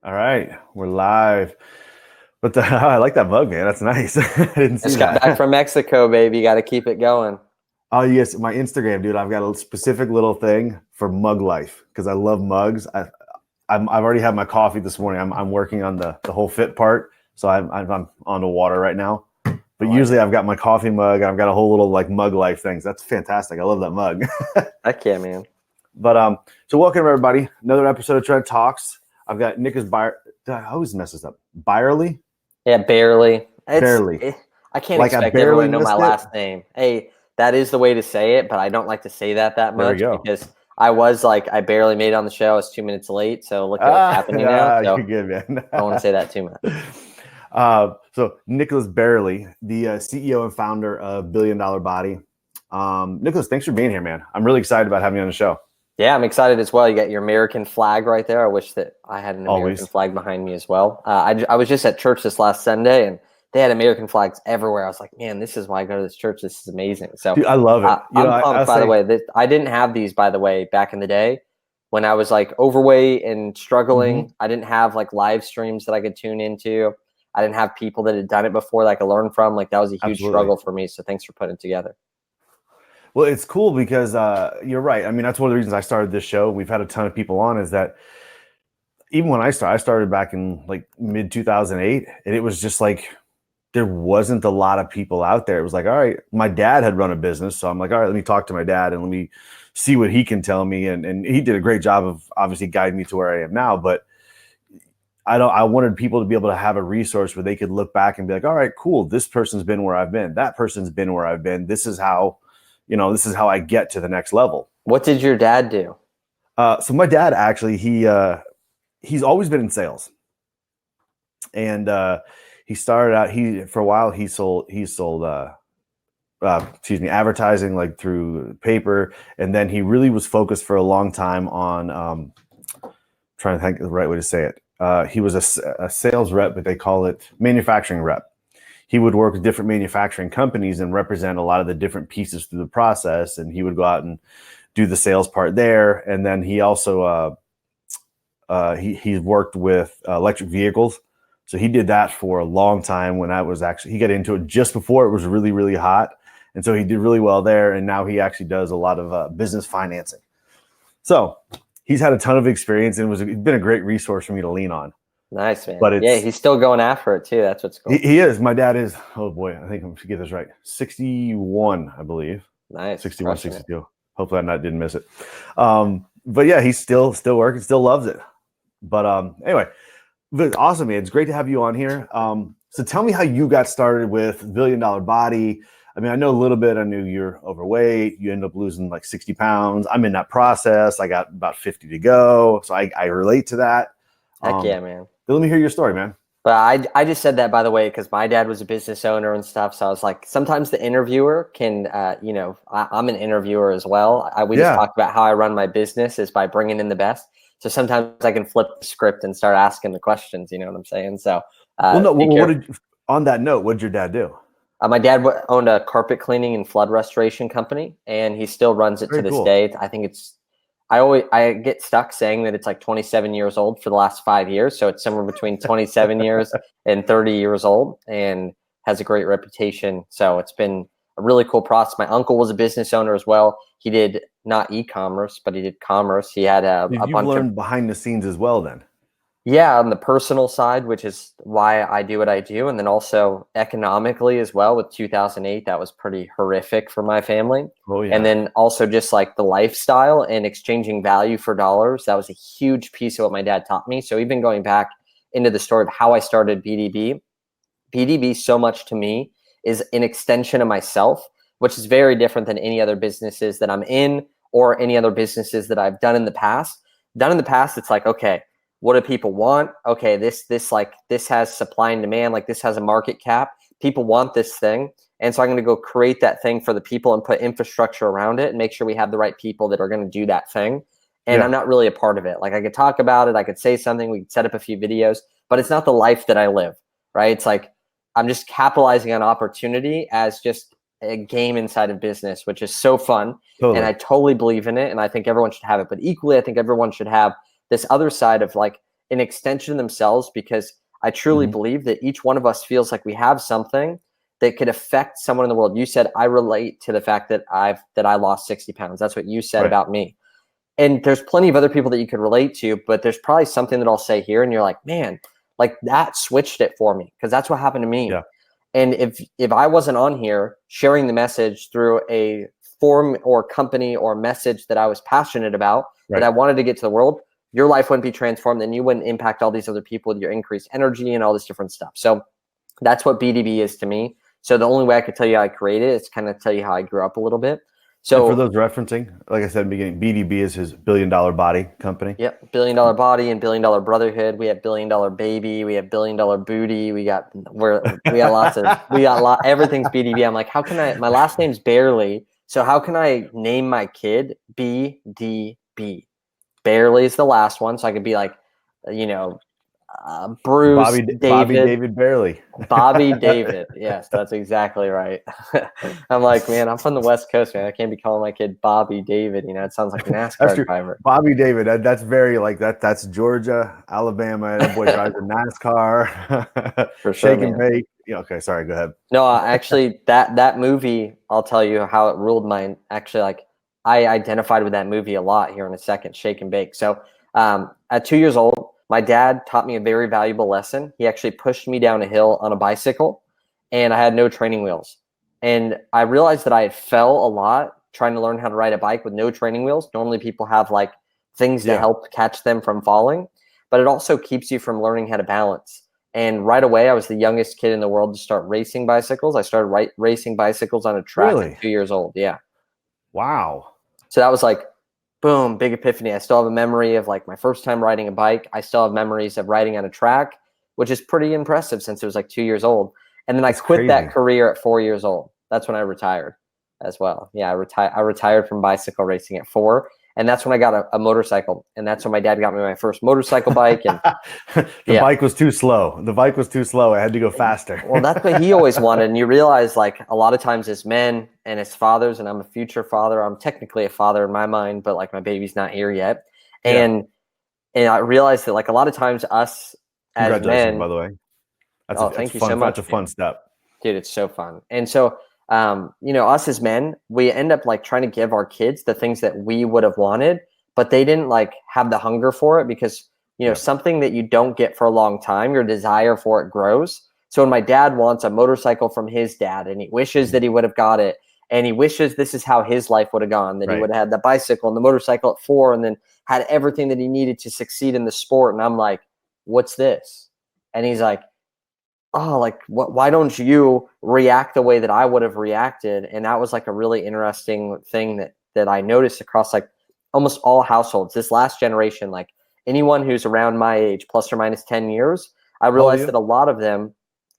All right, we're live. But I like that mug, man. That's nice. I didn't see Just got back that. from Mexico, baby. Got to keep it going. Oh yes, my Instagram, dude. I've got a specific little thing for mug life because I love mugs. I've already had my coffee this morning. I'm working on the whole fit part, so I'm on the water right now. I But like usually it. I've got my coffee mug. And I've got a whole little like mug life things. That's fantastic. I love that mug. Heck yeah, man. But so welcome everybody. Another episode of Trent Talks. I've got Nicholas Bayer. I always mess this up. Bayerle, Yeah, barely. barely. I can't Like I expect everyone barely to know my missed it. last name. Hey, that is the way to say it, but I don't like to say that There we much go. because I barely made it on the show. I was 2 minutes late. So look at what's happening now. You're So good, man. I don't want to say that too much. So Nicholas Bayerle, the CEO and founder of Billion Dollar Body. Nicholas, thanks for being here, man. I'm really excited about having you on the show. Yeah, I'm excited as well. You got your American flag right there. I wish that I had an American Always. flag behind me as well. I was just at church this last Sunday, and they had American flags everywhere. I was like, man, this is why I go to this church. This is amazing. So Dude, I love it. I'm I'll pumped, by the say, way. That I didn't have these, by the way, back in the day when I was like overweight and mhm, struggling. I didn't have like live streams that I could tune into. I didn't have people that had done it before that I could learn from. Like that was a huge absolutely. struggle for me. So thanks for putting it together. Well, it's cool because you're right. I mean, that's one of the reasons I started this show. We've had a ton of people on. Is that even when I started back in like mid 2008, and it was just like there wasn't a lot of people out there. It was like, all right, my dad had run a business. So I'm like, all right, let me talk to my dad and let me see what he can tell me. And he did a great job of obviously guiding me to where I am now. But I wanted people to be able to have a resource where they could look back and be like, all right, cool. This person's been where I've been. That person's been where I've been. This is how I get to the next level. What did your dad do? So my dad actually, he's always been in sales. And he started out, for a while, he sold advertising like through paper, and then he really was focused for a long time on trying to think of the right way to say it. He was a sales rep, but they call it manufacturing rep. He would work with different manufacturing companies and represent a lot of the different pieces through the process, and he would go out and do the sales part there. And then he also he worked with electric vehicles. So he did that for a long time when he got into it just before it was really, really hot. And so he did really well there. And now he actually does a lot of business financing. So he's had a ton of experience and it's been a great resource for me to lean on. Nice, man. But Yeah, he's still going after it too. That's what's cool. he is. My dad is, oh boy, I think I'm going to get this right. 61, I believe. Nice. 61, 62. Hopefully I didn't miss it. But yeah, he's still working, still loves it. But anyway, awesome, man. It's great to have you on here. So tell me how you got started with Billion Dollar Body. I mean, I know a little bit. I knew you're overweight. You end up losing like 60 pounds. I'm in that process. I got about 50 to go. So I relate to that. Heck yeah, man. But let me hear your story, man. But I just said that, by the way, because my dad was a business owner and stuff. So I was like, sometimes the interviewer can, I'm an interviewer as well. We just talked about how I run my business is by bringing in the best. So sometimes I can flip the script and start asking the questions. You know what I'm saying? So, on that note, what did your dad do? My dad owned a carpet cleaning and flood restoration company, and he still runs it to this day. I think I get stuck saying that it's like 27 years old for the last 5 years. So it's somewhere between 27 years and 30 years old and has a great reputation. So it's been a really cool process. My uncle was a business owner as well. He did not e-commerce, but he did commerce. He had a bunch learned behind the scenes as well then. Yeah, on the personal side, which is why I do what I do. And then also economically as well with 2008, that was pretty horrific for my family. Oh, yeah. And then also just like the lifestyle and exchanging value for dollars. That was a huge piece of what my dad taught me. So even going back into the story of how I started BDB so much to me is an extension of myself, which is very different than any other businesses that I'm in or any other businesses that I've done in the past. It's like, okay, what do people want? Okay, this has supply and demand, like this has a market cap. People want this thing. And so I'm going to go create that thing for the people and put infrastructure around it and make sure we have the right people that are going to do that thing. And I'm not really a part of it. Like I could talk about it. I could say something. We could set up a few videos, but it's not the life that I live, right? It's like I'm just capitalizing on opportunity as just a game inside of business, which is so fun. Totally. And I totally believe in it. And I think everyone should have it. But equally, I think everyone should have this other side of like, an extension of themselves, because I truly believe that each one of us feels like we have something that could affect someone in the world. You said, I relate to the fact that I lost 60 pounds. That's what you said about me. And there's plenty of other people that you could relate to, but there's probably something that I'll say here and you're like, man, like that switched it for me, because that's what happened to me. Yeah. And if I wasn't on here sharing the message through a form or company or message that I was passionate about, that I wanted to get to the world, your life wouldn't be transformed, and you wouldn't impact all these other people with your increased energy and all this different stuff. So that's what BDB is to me. So the only way I could tell you how I created it is kind of tell you how I grew up a little bit. So and for those referencing, like I said in the beginning, BDB is his $1 billion body company. Yep, Billion Dollar Body and Billion Dollar Brotherhood. We have Billion Dollar Baby. We have Billion Dollar Booty. We got everything's BDB. I'm like, how can I? My last name's Bayerle, so how can I name my kid BDB? Bayerle is the last one, so I could be like, Bruce, Bobby David Bayerle. Bobby David. Yes, that's exactly right. I'm like, man, I'm from the West Coast, man. I can't be calling my kid Bobby David. It sounds like a NASCAR driver. Bobby David. That's very like that. That's Georgia, Alabama. That boy drives a NASCAR. For sure, Shake and bake. Yeah. Okay. Sorry. Go ahead. No, actually, that movie, I'll tell you how it ruled mine. Actually, like I identified with that movie a lot here in a second. Shake and bake. So at 2 years old, my dad taught me a very valuable lesson. He actually pushed me down a hill on a bicycle, and I had no training wheels. And I realized that I had fell a lot trying to learn how to ride a bike with no training wheels. Normally people have like things to help catch them from falling, but it also keeps you from learning how to balance. And right away, I was the youngest kid in the world to start racing bicycles. I started racing bicycles on a track at 2 years old. Yeah. Wow. So that was like, boom, big epiphany. I still have a memory of like my first time riding a bike. I still have memories of riding on a track, which is pretty impressive since it was like 2 years old. And then I quit that career at 4 years old. That's when I retired as well. Yeah, I retired from bicycle racing at 4. And that's when I got a motorcycle. And that's when my dad got me my first motorcycle bike. And the bike was too slow. The bike was too slow. I had to go faster. Well, that's what he always wanted. And you realize like a lot of times as men and as fathers, and I'm a future father, I'm technically a father in my mind, but like my baby's not here yet. And I realized that like a lot of times us as men, by the way. Thank you so much. That's a fun step. Dude, it's so fun. And so us as men, we end up like trying to give our kids the things that we would have wanted, but they didn't like have the hunger for it, because something that you don't get for a long time, your desire for it grows. So when my dad wants a motorcycle from his dad, and he wishes that he would have got it, and he wishes this is how his life would have gone, that he would have had the bicycle and the motorcycle at 4, and then had everything that he needed to succeed in the sport. And I'm like, what's this? And he's like, oh, like why don't you react the way that I would have reacted? And that was like a really interesting thing that I noticed across like almost all households. This last generation, like anyone who's around my age, plus or minus 10 years, I realized that a lot of them,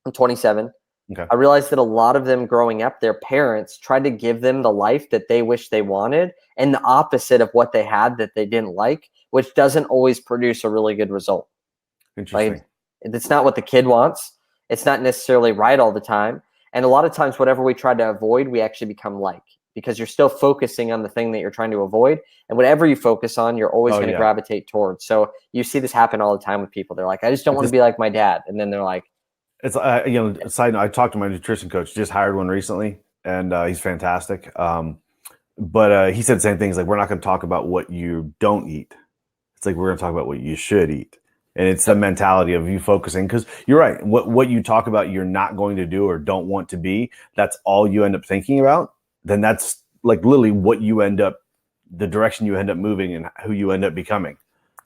I'm 27. Okay. I realized that a lot of them growing up, their parents tried to give them the life that they wish they wanted, and the opposite of what they had that they didn't like, which doesn't always produce a really good result. Interesting. Like, it's not what the kid wants. It's not necessarily right all the time. And a lot of times, whatever we try to avoid, we actually become like, because you're still focusing on the thing that you're trying to avoid. And whatever you focus on, you're always going to gravitate towards. So you see this happen all the time with people. They're like, I just don't want to be like my dad. And then they're like, it's, side note, I talked to my nutrition coach, just hired one recently, and he's fantastic. But he said the same things, like, we're not going to talk about what you don't eat. It's like, we're going to talk about what you should eat. And it's the mentality of you focusing, because you're right. What you talk about, you're not going to do or don't want to be, that's all you end up thinking about. Then that's like literally what you end up, the direction you end up moving and who you end up becoming.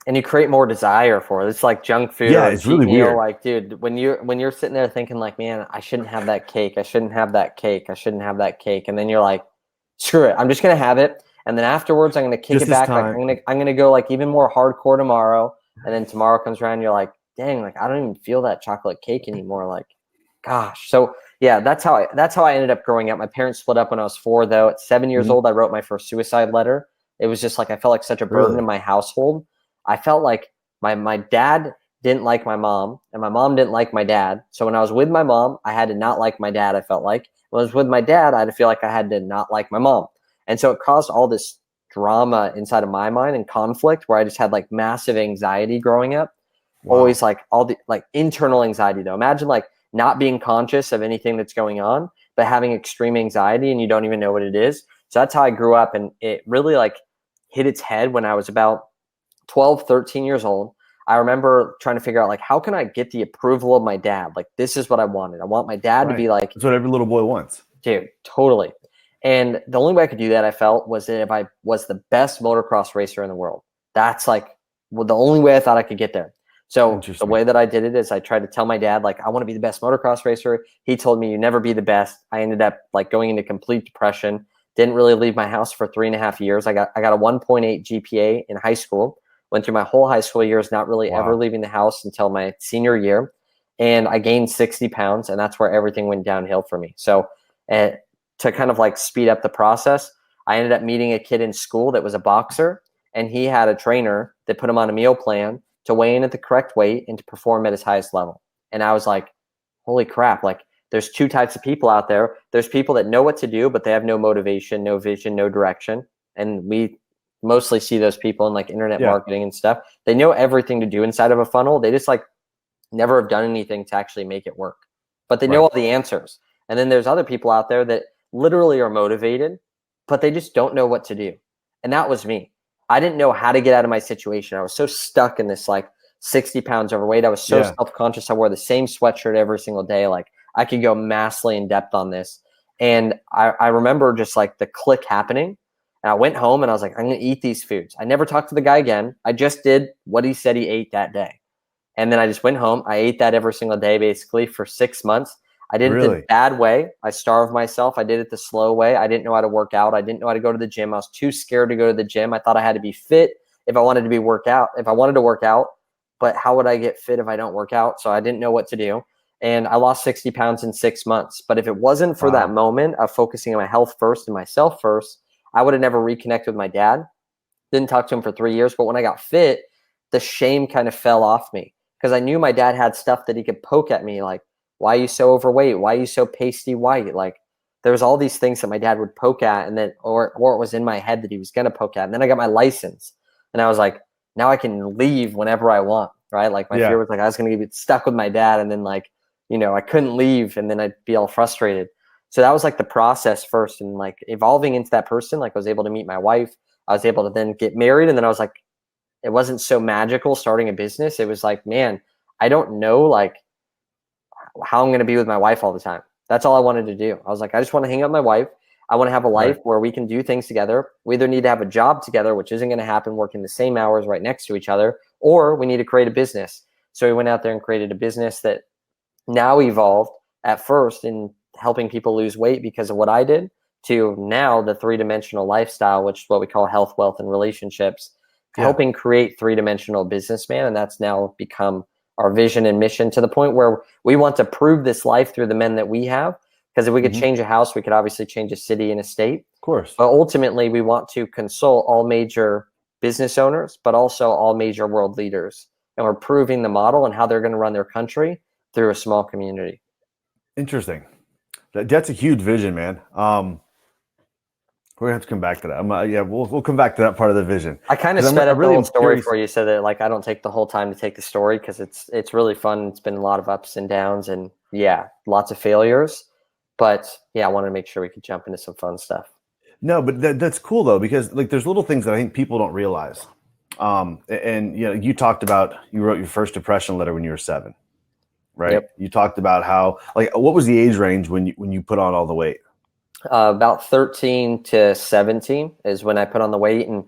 And you create more desire for it. It's like junk food. Yeah, it's really weird. Like, dude, when you're sitting there thinking like, man, I shouldn't have that cake. I shouldn't have that cake. I shouldn't have that cake. And then you're like, screw it. I'm just going to have it. And then afterwards, I'm going to kick it back. Like, I'm going to go like even more hardcore tomorrow. And then tomorrow comes around, you're like, dang, like I don't even feel that chocolate cake anymore. Like, gosh. So yeah, that's how I ended up growing up. My parents split up when I was 4, though. At 7 years old, I wrote my first suicide letter. It was just like I felt like such a burden in my household. I felt like my dad didn't like my mom, and my mom didn't like my dad. So when I was with my mom, I had to not like my dad. I felt like when I was with my dad, I had to feel like I had to not like my mom, and so it caused all this drama inside of my mind and conflict where I just had like massive anxiety growing up. Wow. always like all the like internal anxiety though. Imagine like not being conscious of anything that's going on, but having extreme anxiety and you don't even know what it is. So that's how I grew up. And it really like hit its head when I was about 12, 13 years old. I remember trying to figure out like, how can I get the approval of my dad? Like, this is what I wanted. I want my dad to be like, that's what every little boy wants. dude, totally. And the only way I could do that, I felt, was that if I was the best motocross racer in the world. That's like the only way I thought I could get there. So the way that I did it is I tried to tell my dad, like, I want to be the best motocross racer. He told me, you never be the best. I ended up like going into complete depression. Didn't really leave my house for 3.5 years. I got a 1.8 GPA in high school. Went through my whole high school years, not really ever leaving the house until my senior year. And I gained 60 pounds, and that's where everything went downhill for me. So to kind of like speed up the process, I ended up meeting a kid in school that was a boxer, and he had a trainer that put him on a meal plan to weigh in at the correct weight and to perform at his highest level. And I was like, holy crap, like there's two types of people out there. There's people that know what to do, but they have no motivation, no vision, no direction. And we mostly see those people in like internet marketing and stuff. They know everything to do inside of a funnel. They just like never have done anything to actually make it work, but they know all the answers. And then there's other people out there that literally are motivated, but they just don't know what to do. And that was me. I didn't know how to get out of my situation. I was so stuck in this like 60 pounds overweight. I was so self-conscious. I wore the same sweatshirt every single day. Like I could go massively in depth on this. And I remember just like the click happening. And I went home and I was like, I'm going to eat these foods. I never talked to the guy again. I just did what he said he ate that day. And then I just went home. I ate that every single day, basically for 6 months. I did it the bad way. I starved myself. I did it the slow way. I didn't know how to work out. I didn't know how to go to the gym. I was too scared to go to the gym. I thought I had to be fit if I wanted to be work out, if I wanted to work out, but how would I get fit if I don't work out? So I didn't know what to do. And I lost 60 pounds in 6 months. But if it wasn't for that moment of focusing on my health first and myself first, I would have never reconnected with my dad. Didn't talk to him for 3 years. But when I got fit, the shame kind of fell off me because I knew my dad had stuff that he could poke at me like, why are you so overweight? Why are you so pasty white? Like there was all these things that my dad would poke at and then, or it was in my head that he was going to poke at. And then I got my license and I was like, now I can leave whenever I want. Right. Like my fear was like, I was going to get stuck with my dad. And then like, you know, I couldn't leave and then I'd be all frustrated. So that was like the process first and like evolving into that person. Like I was able to meet my wife. I was able to then get married. And then I was like, it wasn't so magical starting a business. It was like, man, I don't know like how I'm going to be with my wife all the time. That's all I wanted to do. I was like, I just want to hang out with my wife. I want to have a life where we can do things together. We either need to have a job together, which isn't going to happen working the same hours right next to each other, or we need to create a business. So we went out there and created a business that now evolved at first in helping people lose weight because of what I did to now the three-dimensional lifestyle, which is what we call health, wealth, and relationships, helping create three-dimensional businessman. And that's now become our vision and mission to the point where we want to prove this life through the men that we have. Because if we could change a house, we could obviously change a city and a state. Of course. But ultimately, we want to consult all major business owners, but also all major world leaders. And we're proving the model and how they're going to run their country through a small community. Interesting. That's a huge vision, man. We're gonna have to come back to that. We'll come back to that part of the vision. I kind of sped up the whole story for you so that like I don't take the whole time to take the story because it's really fun. It's been a lot of ups and downs and lots of failures. But I wanted to make sure we could jump into some fun stuff. No, but that's cool though because like there's little things that I think people don't realize. And you talked about you wrote your first depression letter when you were 7, right? Yep. You talked about how like what was the age range when you put on all the weight? About 13 to 17 is when I put on the weight. And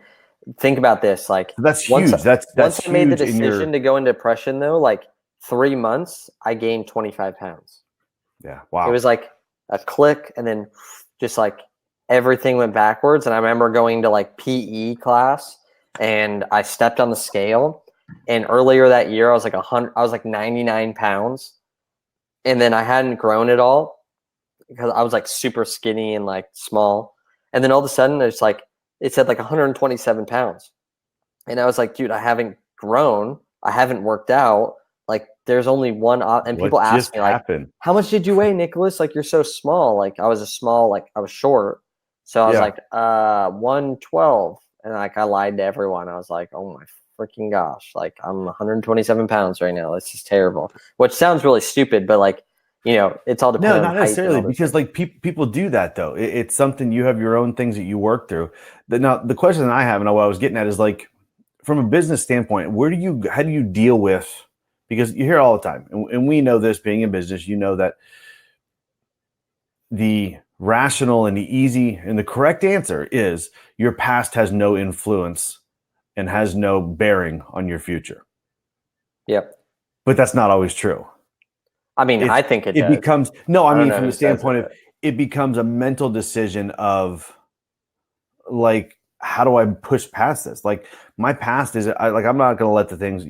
think about this, like that's huge. That's once I made the huge decision to go into depression though, like 3 months, I gained 25 pounds. Yeah. Wow. It was like a click and then just like everything went backwards. And I remember going to like PE class and I stepped on the scale and earlier that year I was like 99 pounds and then I hadn't grown at all. Because I was like super skinny and like small. And then all of a sudden it's like, it said like 127 pounds. And I was like, dude, I haven't grown. I haven't worked out. Like there's only one. And people ask me like, how much did you weigh, Nicholas? Like you're so small. Like I was I was short. So I was like 112. And like I lied to everyone. I was like, oh my freaking gosh, like I'm 127 pounds right now. It's just terrible, which sounds really stupid, but like, you know, it's all No, dependent on not height and necessarily, all those because things. like people do that though. It's something, you have your own things that you work through. Now, the question that I have, and what I was getting at, is like, from a business standpoint, how do you deal with, because you hear all the time, and we know this being in business, you know that the rational and the easy and the correct answer is your past has no influence and has no bearing on your future. Yep. But that's not always true. I mean, I think it does. Becomes, no, I I don't mean, know from who the says it, standpoint of, but it becomes a mental decision of like, how do I push past this? Like, my past is, I'm not going to let the things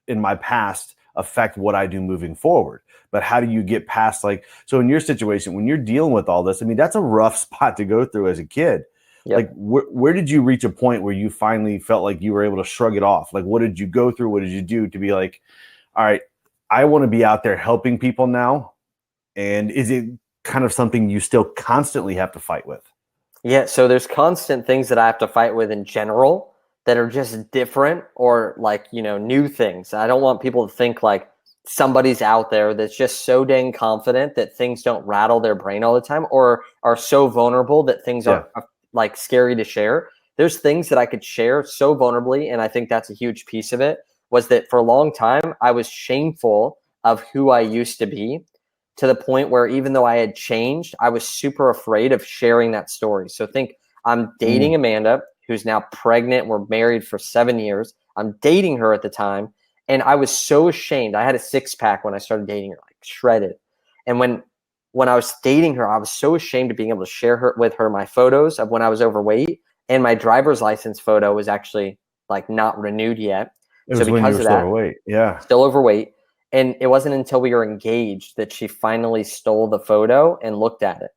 in my past affect what I do moving forward. But how do you get past, like, so in your situation, when you're dealing with all this, I mean, that's a rough spot to go through as a kid. yep. Like, where did you reach a point where you finally felt like you were able to shrug it off? Like, what did you go through? What did you do to be like, all right, I want to be out there helping people now? And is it kind of something you still constantly have to fight with? Yeah, so there's constant things that I have to fight with in general that are just different, or like, you know, new things. I don't want people to think like somebody's out there that's just so dang confident that things don't rattle their brain all the time, or are so vulnerable that things Yeah. are like scary to share. There's things that I could share so vulnerably, and I think that's a huge piece of it, was that for a long time I was shameful of who I used to be, to the point where even though I had changed, I was super afraid of sharing that story. So think, I'm dating Amanda, who's now pregnant. We're married for 7 years. I'm dating her at the time. And I was so ashamed. I had a six pack when I started dating her, like shredded. And when I was dating her, I was so ashamed of being able to share with her my photos of when I was overweight. And my driver's license photo was actually like not renewed yet. It So was when you because were of still that, overweight. Yeah. still overweight. And it wasn't until we were engaged that she finally stole the photo and looked at it.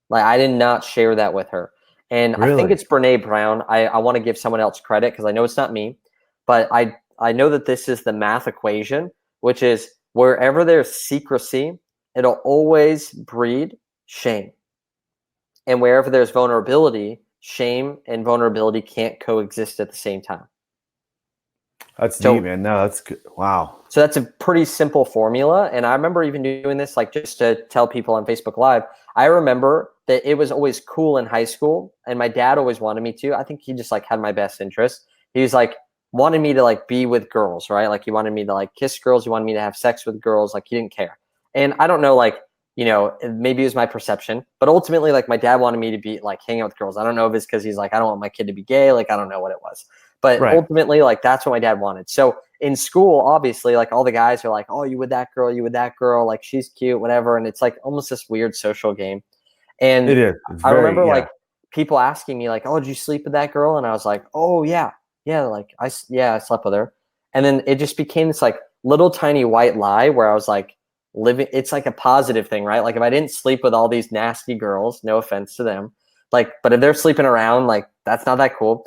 Like, I did not share that with her. And I think Really? it's Brene Brown. I want to give someone else credit because I know it's not me, but I know that this is the math equation, which is wherever there's secrecy, it'll always breed shame. And wherever there's vulnerability, shame and vulnerability can't coexist at the same time. That's deep, So man. No, that's good. Wow. So that's a pretty simple formula. And I remember even doing this, like just to tell people on Facebook Live. I remember that it was always cool in high school, and my dad always wanted me to. I think he just like had my best interest. He was like wanted me to like be with girls, right? Like he wanted me to like kiss girls. He wanted me to have sex with girls. Like he didn't care. And I don't know, like, you know, maybe it was my perception, but ultimately, like my dad wanted me to be like hanging out with girls. I don't know if it's because he's like, I don't want my kid to be gay. Like, I don't know what it was, but Right. ultimately, like that's what my dad wanted. So in school, obviously, like all the guys are like, oh, you with that girl, you with that girl, like she's cute, whatever. And it's like almost this weird social game. It And is. It's I very, remember yeah. like people asking me like, oh, did you sleep with that girl? And I was like, oh yeah, yeah. Like I slept with her. And then it just became this like little tiny white lie where I was like living. It's like a positive thing, right? Like if I didn't sleep with all these nasty girls, no offense to them, like, but if they're sleeping around, like that's not that cool.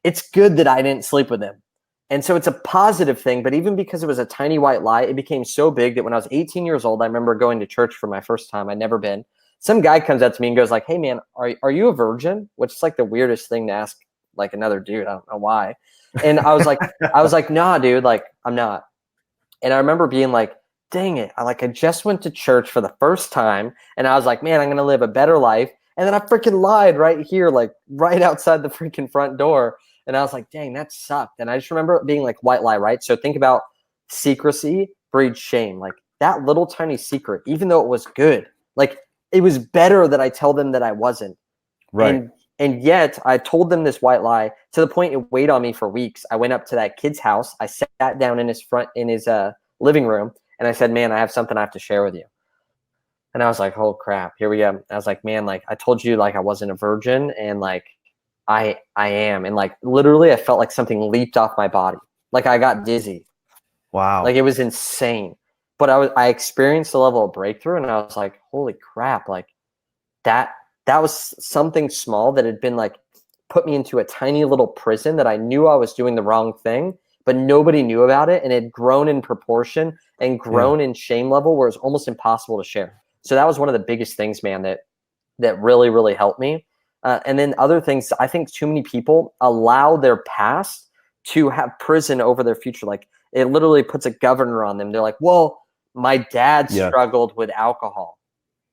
It's good that I didn't sleep with them. And so it's a positive thing, but even because it was a tiny white lie, it became so big that when I was 18 years old, I remember going to church for my first time. I'd never been. Some guy comes up to me and goes like, hey man, are you a virgin? Which is like the weirdest thing to ask like another dude. I don't know why. And I was like, nah, dude, like I'm not. And I remember being like, dang it. I just went to church for the first time and I was like, man, I'm going to live a better life. And then I freaking lied right here, like right outside the freaking front door. And I was like, dang, that sucked. And I just remember it being like white lie, right? So think about secrecy breeds shame. Like that little tiny secret, even though it was good, like it was better that I tell them that I wasn't. Right. And yet I told them this white lie to the point it weighed on me for weeks. I went up to that kid's house. I sat down in his living room and I said, man, I have something I have to share with you. And I was like, oh crap, here we go. I was like, man, like I told you like I wasn't a virgin, and like I am. And like literally I felt like something leaped off my body. Like I got dizzy. Wow. Like it was insane. But I experienced a level of breakthrough and I was like, holy crap, like that was something small that had been like put me into a tiny little prison that I knew I was doing the wrong thing, but nobody knew about it, and it had grown in proportion and Yeah. grown in shame level where it's almost impossible to share. So that was one of the biggest things, man, that really, really helped me. And then other things, I think too many people allow their past to have prison over their future. Like it literally puts a governor on them. They're like, well, my dad struggled with alcohol.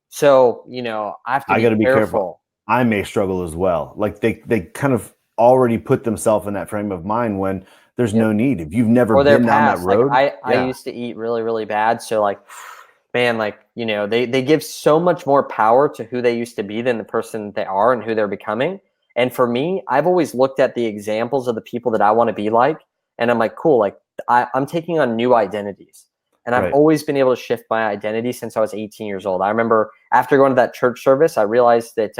So, you know, I got to be careful. I may struggle as well. Like they kind of already put themselves in that frame of mind when there's no need. If you've never been down that road. Like I used to eat really, really bad. So like, man, like, you know, they give so much more power to who they used to be than the person they are and who they're becoming. And for me, I've always looked at the examples of the people that I want to be like. And I'm like, cool, like I'm taking on new identities. And I've always been able to shift my identity since I was 18 years old. I remember after going to that church service, I realized that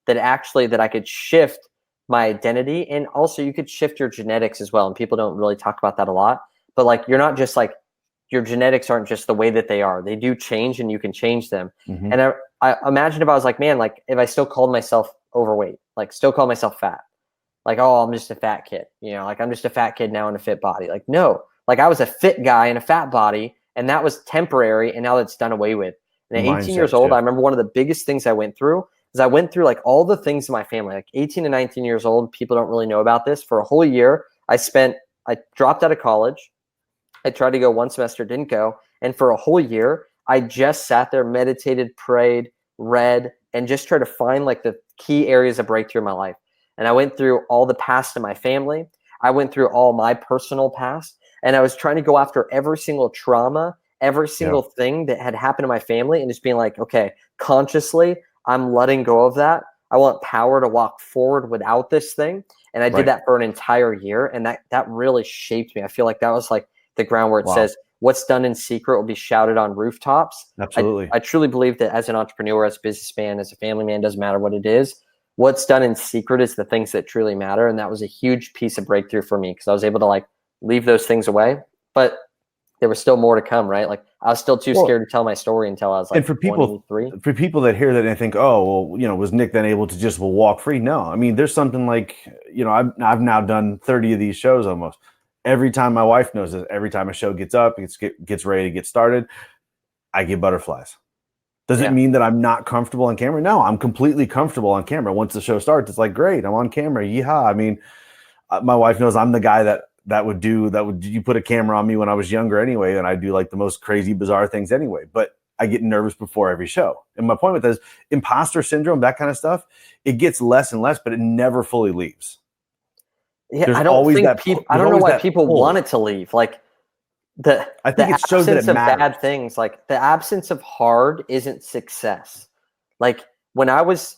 that I could shift my identity, and also you could shift your genetics as well. And people don't really talk about that a lot. But like, you're not just like, your genetics aren't just the way that they are. They do change, and you can change them. And I imagine if I was like, man, like if I still called myself overweight, like still call myself fat, like, oh, I'm just a fat kid, you know, like I'm just a fat kid now in a fit body. Like, no, like I was a fit guy in a fat body, and that was temporary, and now that's done away with. And at 18 years old, I remember one of the biggest things I went through is I went through like all the things in my family, like 18 to 19 years old. People don't really know about this. For a whole year, I dropped out of college. I tried to go one semester, didn't go. And for a whole year, I just sat there, meditated, prayed, read, and just tried to find like the key areas of breakthrough in my life. And I went through all the past in my family. I went through all my personal past, and I was trying to go after every single trauma, every single thing that had happened to my family, and just being like, okay, consciously, I'm letting go of that. I want power to walk forward without this thing. And I did that for an entire year. And that really shaped me. I feel like that was like the ground where it says, what's done in secret will be shouted on rooftops. Absolutely. I truly believe that as an entrepreneur, as a businessman, as a family man, doesn't matter what it is. What's done in secret is the things that truly matter. And that was a huge piece of breakthrough for me, because I was able to like leave those things away. But there was still more to come, right? Like I was still too scared to tell my story until I was like, and for people that hear that and they think, oh, well, you know, was Nick then able to just walk free? No, I mean, there's something like, you know, I've now done 30 of these shows almost. Every time my wife knows that every time a show gets up, gets ready to get started, I get butterflies. Does it mean that I'm not comfortable on camera? No, I'm completely comfortable on camera. Once the show starts, it's like, great, I'm on camera. Yeehaw. I mean, my wife knows I'm the guy that would you put a camera on me when I was younger anyway, and I do like the most crazy, bizarre things anyway. But I get nervous before every show. And my point with this, imposter syndrome, that kind of stuff, it gets less and less, but it never fully leaves. Yeah, I don't know why people want it to leave. Like I think it shows that it matters. Bad things, like the absence of hard isn't success. Like when I was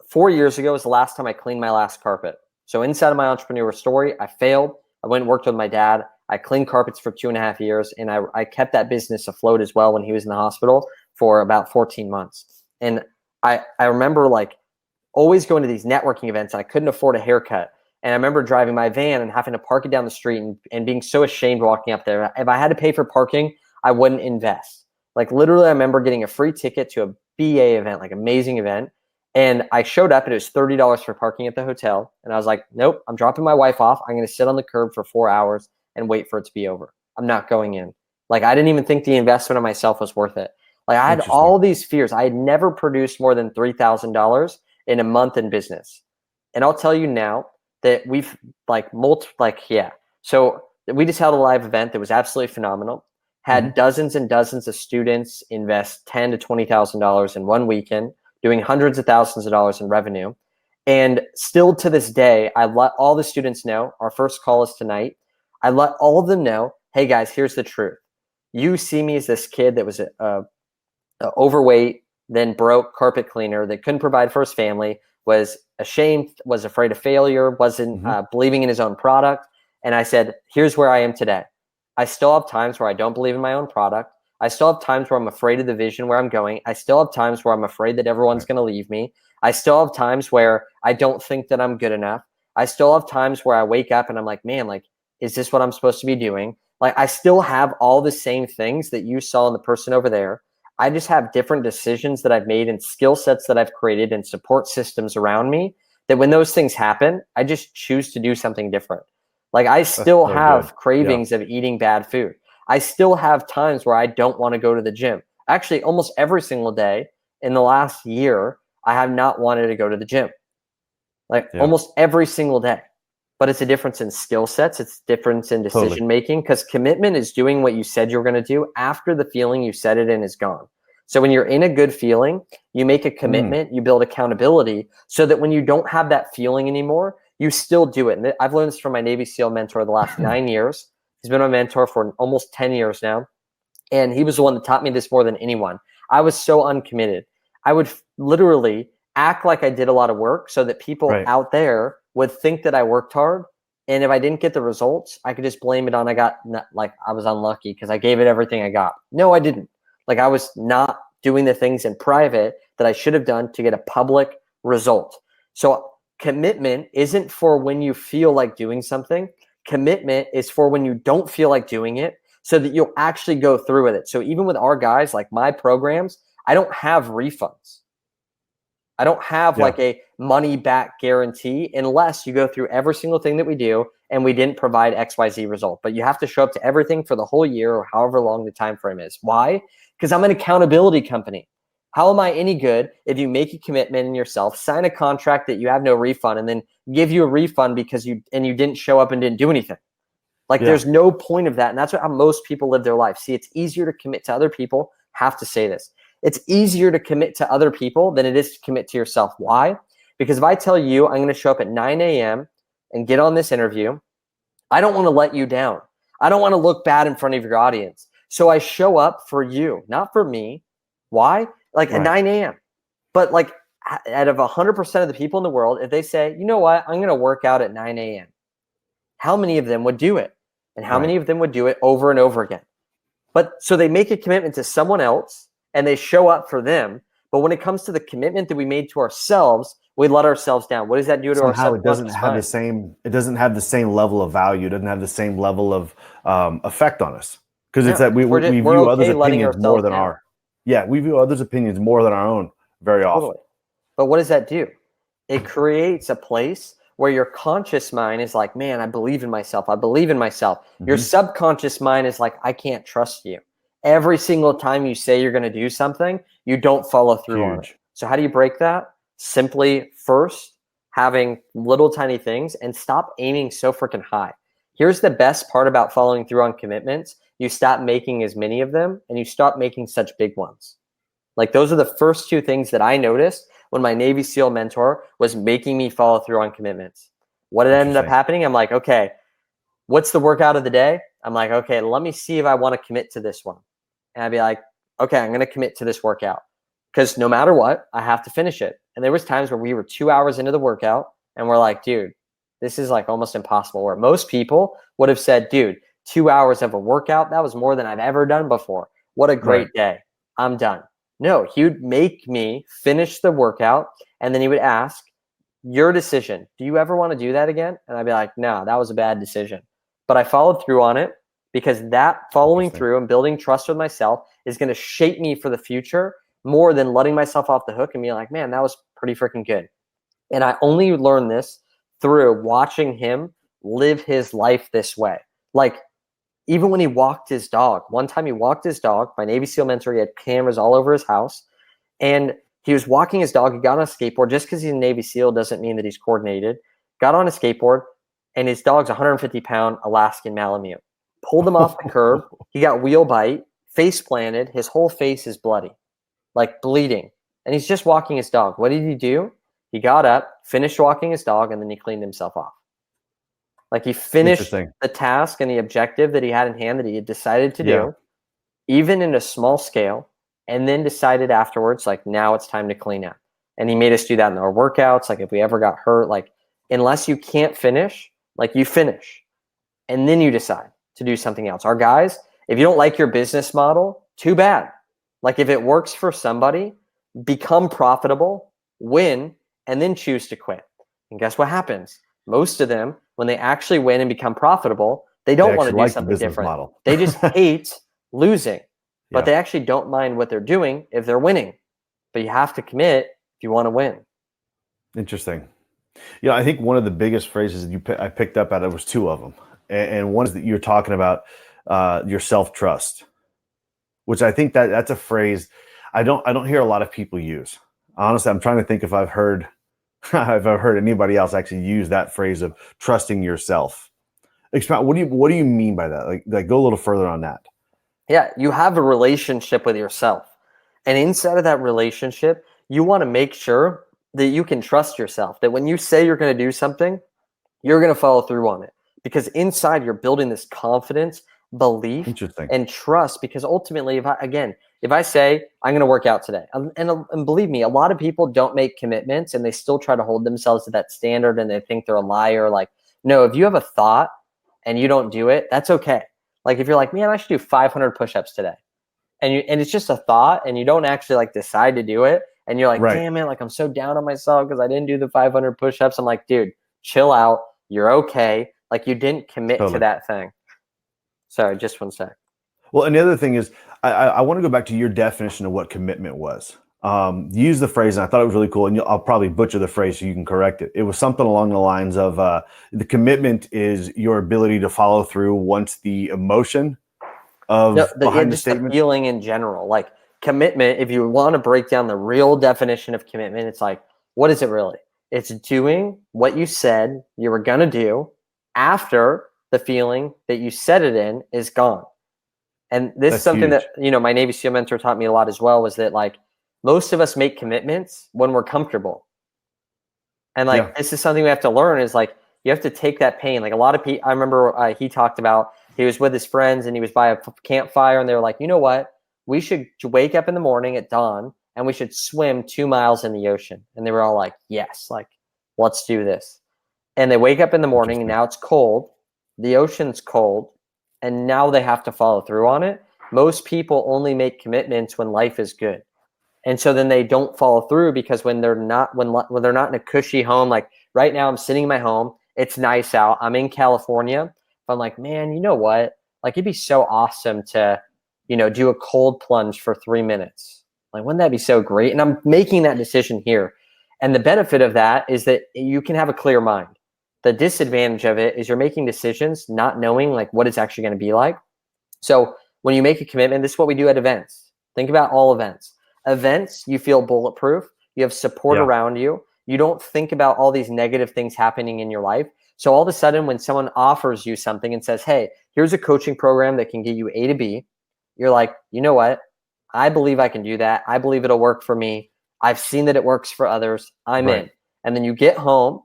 4 years ago was the last time I cleaned my last carpet. So inside of my entrepreneur story, I failed. I went and worked with my dad. I cleaned carpets for 2.5 years, and I kept that business afloat as well when he was in the hospital for about 14 months. And I remember like always going to these networking events, and I couldn't afford a haircut. And I remember driving my van and having to park it down the street and being so ashamed walking up there. If I had to pay for parking, I wouldn't invest. Like literally, I remember getting a free ticket to a BA event, like amazing event. And I showed up and it was $30 for parking at the hotel. And I was like, nope, I'm dropping my wife off. I'm going to sit on the curb for 4 hours and wait for it to be over. I'm not going in. Like I didn't even think the investment on myself was worth it. Like I had all these fears. I had never produced more than $3,000 in a month in business. And I'll tell you now, that we've So we just held a live event that was absolutely phenomenal. Had dozens and dozens of students invest $10,000 to $20,000 in one weekend, doing hundreds of thousands of dollars in revenue. And still to this day, I let all the students know, our first call is tonight. I let all of them know, hey guys, here's the truth. You see me as this kid that was overweight, then broke carpet cleaner that couldn't provide for his family, was ashamed, was afraid of failure, wasn't believing in his own product. And I said, here's where I am today. I still have times where I don't believe in my own product. I still have times where I'm afraid of the vision where I'm going. I still have times where I'm afraid that everyone's going to leave me. I still have times where I don't think that I'm good enough. I still have times where I wake up and I'm like, man, like, is this what I'm supposed to be doing? Like, I still have all the same things that you saw in the person over there. I just have different decisions that I've made and skill sets that I've created and support systems around me that when those things happen, I just choose to do something different. Like I still have cravings of eating bad food. I still have times where I don't want to go to the gym. Actually, almost every single day in the last year, I have not wanted to go to the gym. Like almost every single day. but it's a difference in skill sets. It's a difference in decision making, because commitment is doing what you said you're going to do after the feeling you set it in is gone. So when you're in a good feeling, you make a commitment, you build accountability, so that when you don't have that feeling anymore, you still do it. And I've learned this from my Navy SEAL mentor the last 9 years. He's been my mentor for almost 10 years now. And he was the one that taught me this more than anyone. I was so uncommitted. I would literally act like I did a lot of work so that people out there would think that I worked hard. And if I didn't get the results, I could just blame it on I was unlucky because I gave it everything I got. No, I didn't. Like, I was not doing the things in private that I should have done to get a public result. So commitment isn't for when you feel like doing something. Commitment is for when you don't feel like doing it, so that you'll actually go through with it. So even with our guys, like my programs, I don't have refunds. I don't have like a money back guarantee unless you go through every single thing that we do and we didn't provide XYZ result. But you have to show up to everything for the whole year or however long the time frame is. Why? Because I'm an accountability company. How am I any good if you make a commitment in yourself, sign a contract that you have no refund, and then give you a refund because you didn't show up and didn't do anything? Like, there's no point of that. And that's how most people live their life. See, it's easier to commit to other people. Have to say this. It's easier to commit to other people than it is to commit to yourself. Why? Because if I tell you I'm going to show up at 9 a.m. and get on this interview, I don't want to let you down. I don't want to look bad in front of your audience. So I show up for you, not for me. Why? Like at 9 a.m. But like out of 100% of the people in the world, if they say, you know what, I'm going to work out at 9 a.m., how many of them would do it? And how many of them would do it over and over again? But so they make a commitment to someone else and they show up for them. But when it comes to the commitment that we made to ourselves, we let ourselves down. What does that do to Somehow our it doesn't have the same. It doesn't have the same level of value. It doesn't have the same level of effect on us, because it's that we view others' opinions more than our. Yeah, we view others' opinions more than our own very often. But what does that do? It creates a place where your conscious mind is like, man, I believe in myself. I believe in myself. Your subconscious mind is like, I can't trust you. Every single time you say you're going to do something, you don't follow through on it. So how do you break that? Simply first, having little tiny things, and stop aiming so freaking high. Here's the best part about following through on commitments. You stop making as many of them and you stop making such big ones. Like, those are the first two things that I noticed when my Navy SEAL mentor was making me follow through on commitments. What ended up happening? I'm like, okay, what's the workout of the day? I'm like, okay, let me see if I want to commit to this one. And I'd be like, okay, I'm going to commit to this workout, because no matter what, I have to finish it. And there was times where we were 2 hours into the workout and we're like, dude, this is like almost impossible. Where most people would have said, dude, 2 hours of a workout, that was more than I've ever done before. What a great day. I'm done. No, he would make me finish the workout, and then he would ask, your decision. Do you ever want to do that again? And I'd be like, no, that was a bad decision. But I followed through on it, because that following through and building trust with myself is going to shape me for the future more than letting myself off the hook and being like, man, that was pretty freaking good. And I only learned this through watching him live his life this way. Like, even when he walked his dog, one time he walked his dog, my Navy SEAL mentor, he had cameras all over his house, and he was walking his dog. He got on a skateboard. Just because he's a Navy SEAL doesn't mean that he's coordinated. Got on a skateboard, and his dog's 150-pound Alaskan Malamute. Pulled him off the curb. He got wheel bite, face planted. His whole face is bloody, like bleeding. And he's just walking his dog. What did he do? He got up, finished walking his dog, and then he cleaned himself off. Like, he finished the task and the objective that he had in hand that he had decided to do, even in a small scale, and then decided afterwards, like, now it's time to clean up. And he made us do that in our workouts. Like, if we ever got hurt, like, unless you can't finish, like, you finish. And then you decide to do something else. Our guys, if you don't like your business model, too bad. Like, if it works for somebody, become profitable, win, and then choose to quit. And guess what happens? Most of them, when they actually win and become profitable, they don't want to do something different. They just hate losing, but they actually don't mind what they're doing if they're winning. But you have to commit if you want to win. Interesting. Yeah, I think one of the biggest phrases that I picked up out of was two of them. And one is that you're talking about your self-trust, which I think that's a phrase I don't hear a lot of people use. Honestly, I'm trying to think if I've heard I've heard anybody else actually use that phrase of trusting yourself. Expound. What do you mean by that? Like go a little further on that. Yeah, you have a relationship with yourself. And inside of that relationship, you want to make sure that you can trust yourself, that when you say you're going to do something, you're going to follow through on it. Because inside you're building this confidence, belief, Interesting. and trust. Because ultimately, if I say I'm going to work out today, and believe me, a lot of people don't make commitments and they still try to hold themselves to that standard and they think they're a liar. Like, no, if you have a thought and you don't do it, that's okay. Like if you're like, man, I should do 500 push-ups today, and it's just a thought, and you don't actually like decide to do it, and you're like, Right. damn it, like I'm so down on myself because I didn't do the 500 push-ups. I'm like, dude, chill out. You're okay. Like you didn't commit to Totally. that thing. Sorry, just one sec. Well, and the other thing is, I want to go back to your definition of what commitment was. You used the phrase, and I thought it was really cool, and I'll probably butcher the phrase so you can correct it. It was something along the lines of the commitment is your ability to follow through once the emotion of behind the just the statement. feeling in general. Like commitment, if you want to break down the real definition of commitment, it's like, what is it really? It's doing what you said you were going to do after the feeling that you said it in is gone. And this That's is something huge. that, my Navy SEAL mentor taught me a lot as well, was that like most of us make commitments when we're comfortable. And like, this is something we have to learn, is like, you have to take that pain. Like a lot of people, I remember he talked about, he was with his friends and he was by a campfire and they were like, you know what? We should wake up in the morning at dawn and we should swim 2 miles in the ocean. And they were all like, yes, like, let's do this. And they wake up in the morning and now it's cold. The ocean's cold. And now they have to follow through on it. Most people only make commitments when life is good. And so then they don't follow through because when they're not when they're not in a cushy home, like right now I'm sitting in my home, it's nice out, I'm in California. I'm like, man, you know what? Like it'd be so awesome to, do a cold plunge for 3 minutes. Like, wouldn't that be so great? And I'm making that decision here. And the benefit of that is that you can have a clear mind. The disadvantage of it is you're making decisions not knowing like what it's actually going to be like. So when you make a commitment, this is what we do at events. Think about all events. Events, you feel bulletproof. You have support around you. You don't think about all these negative things happening in your life. So all of a sudden, when someone offers you something and says, hey, here's a coaching program that can get you A to B, you're like, you know what? I believe I can do that. I believe it'll work for me. I've seen that it works for others. I'm in. And then you get home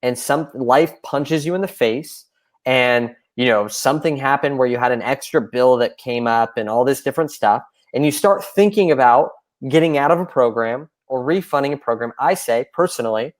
and some life punches you in the face and something happened where you had an extra bill that came up and all this different stuff. And you start thinking about getting out of a program or refunding a program. I say personally,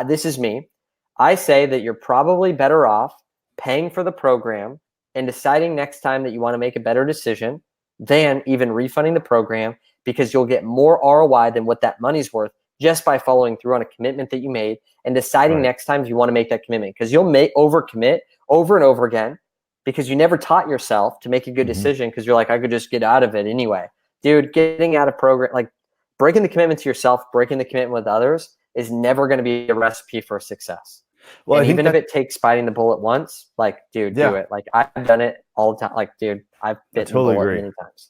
this is me. I say that you're probably better off paying for the program and deciding next time that you want to make a better decision than even refunding the program, because you'll get more ROI than what that money's worth just by following through on a commitment that you made and deciding next time you want to make that commitment, because you'll overcommit over and over again because you never taught yourself to make a good decision, because you're like, I could just get out of it anyway. Dude, getting out of program, like breaking the commitment to yourself, breaking the commitment with others is never going to be a recipe for success. Well, and even if it takes biting the bullet once, like, dude, do it. Like I've done it all the time. Like, dude, I've bitten the bullet many times.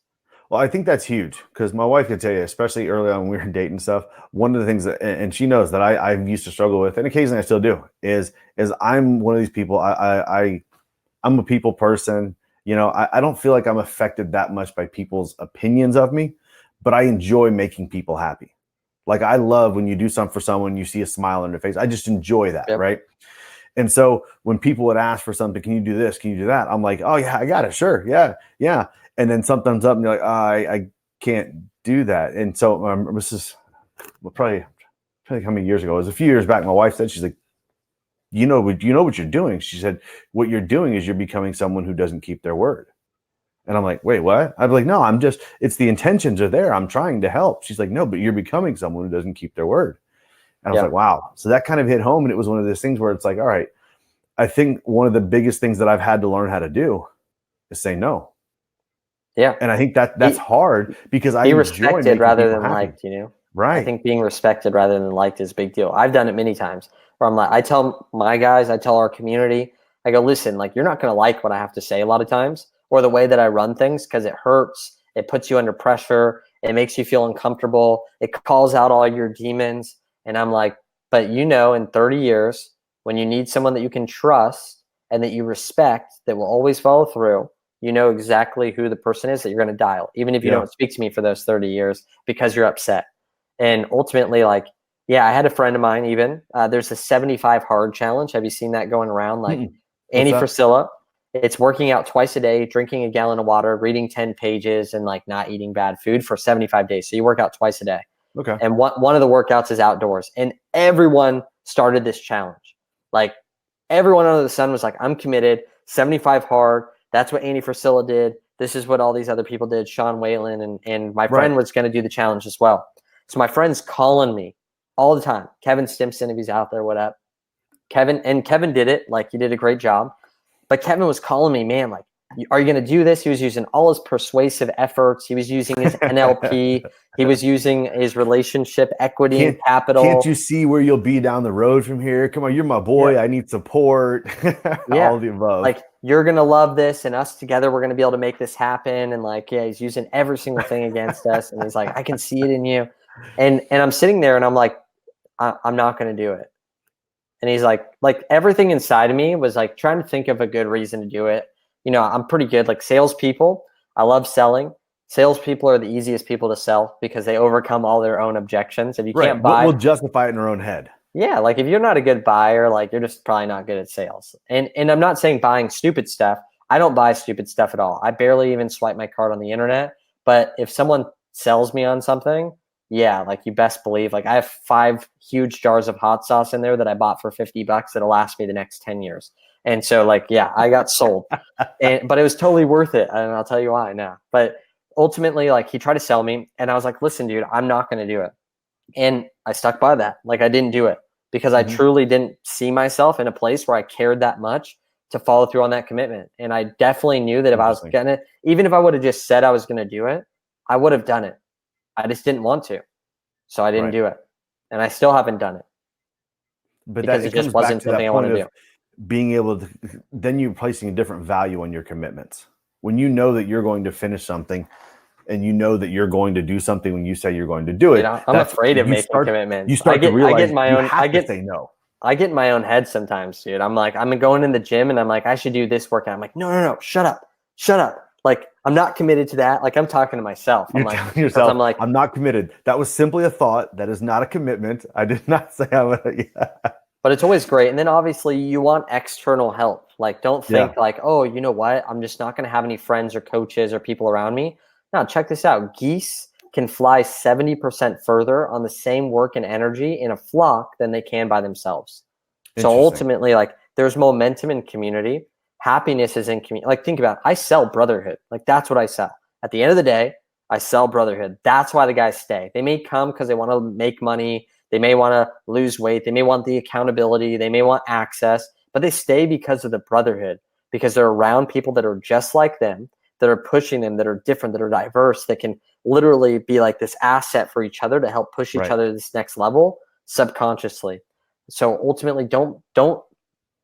Well, I think that's huge, because my wife can tell you, especially early on when we were dating stuff, one of the things that, and she knows that I used to struggle with, and occasionally I still do, is I'm one of these people, I'm a people person. I don't feel like I'm affected that much by people's opinions of me, but I enjoy making people happy. Like I love when you do something for someone, you see a smile on their face. I just enjoy that, right? And so when people would ask for something, can you do this? Can you do that? I'm like, oh yeah, I got it. Sure. Yeah. And then something's up and you're like, I can't do that. And so this is probably how many years ago? It was a few years back. My wife said, she's like, you know what you're doing. She said, what you're doing is you're becoming someone who doesn't keep their word. And I'm like, wait, what? I'd be like, no, it's the intentions are there. I'm trying to help. She's like, no, but you're becoming someone who doesn't keep their word. And I was like, wow. So that kind of hit home. And it was one of those things where it's like, all right, I think one of the biggest things that I've had to learn how to do is say no. Yeah. And I think that's hard, because I be respected rather than liked, Right. I think being respected rather than liked is a big deal. I've done it many times where I'm like, I tell my guys, I tell our community, I go, listen, like you're not going to like what I have to say a lot of times, or the way that I run things, because it hurts. It puts you under pressure. It makes you feel uncomfortable. It calls out all your demons. And I'm like, But in 30 years, when you need someone that you can trust and that you respect, that will always follow through, you know exactly who the person is that you're going to dial, even if you don't speak to me for those 30 years because you're upset. And ultimately, like, yeah, I had a friend of mine even, there's a 75 hard challenge. Have you seen that going around? Like Annie Frisilla, it's working out twice a day, drinking a gallon of water, reading 10 pages, and like not eating bad food for 75 days. So you work out twice a day. Okay. And one of the workouts is outdoors. And everyone started this challenge. Like everyone under the sun was like, I'm committed, 75 hard. That's what Annie Frisilla did. This is what all these other people did, Sean Whalen. And my friend was going to do the challenge as well. So my friend's calling me all the time. Kevin Stimson, if he's out there, what up? Kevin did it. Like, he did a great job. But Kevin was calling me, man, like, are you going to do this? He was using all his persuasive efforts. He was using his NLP. He was using his relationship equity and capital. Can't you see where you'll be down the road from here? Come on, you're my boy. I need support. All the above. Like, you're going to love this, and us together, we're going to be able to make this happen. And like, yeah, he's using every single thing against us. And he's like, I can see it in you. And I'm sitting there and I'm like, I'm not going to do it. And he's like everything inside of me was like trying to think of a good reason to do it. I'm pretty good. Like salespeople, I love selling. Salespeople are the easiest people to sell because they overcome all their own objections. If you can't buy, we'll justify it in our own head. Yeah, like if you're not a good buyer, like you're just probably not good at sales. And I'm not saying buying stupid stuff. I don't buy stupid stuff at all. I barely even swipe my card on the internet. But if someone sells me on something, yeah, like you best believe, like I have 5 huge jars of hot sauce in there that I bought for $50 that'll last me the next 10 years. And so like, yeah, I got sold, but it was totally worth it. And I'll tell you why now. But ultimately, like he tried to sell me and I was like, listen, dude, I'm not going to do it. And I stuck by that. Like I didn't do it because I truly didn't see myself in a place where I cared that much to follow through on that commitment. And I definitely knew that if I was going to, even if I would have just said I was going to do it, I would have done it. I just didn't want to. So I didn't do it. And I still haven't done it. But because it just wasn't something I wanted to do. Being able to, then you're placing a different value on your commitments. When you know that you're going to finish something and you know that you're going to do something when you say you're going to do it. I'm afraid of making commitments. You start to realize I get say no. I get in my own head sometimes, dude. I'm like, I'm going in the gym and I'm like, I should do this workout. I'm like, no, shut up. Like, I'm not committed to that. Like, I'm talking to myself. I'm like, telling yourself, I'm not committed. That was simply a thought. That is not a commitment. I did not say I'm going to. But it's always great. And then obviously you want external help. Like, don't think like, oh, you know what? I'm just not going to have any friends or coaches or people around me. No, check this out. Geese can fly 70% further on the same work and energy in a flock than they can by themselves. So ultimately, like, there's momentum in community. Happiness is in community. Like, think about it. I sell brotherhood. Like, that's what I sell. At the end of the day, I sell brotherhood. That's why the guys stay. They may come because they want to make money. They may want to lose weight. They may want the accountability. They may want access, but they stay because of the brotherhood, because they're around people that are just like them, that are pushing them, that are different, that are diverse, that can literally be like this asset for each other to help push each other to this next level subconsciously. So ultimately, don't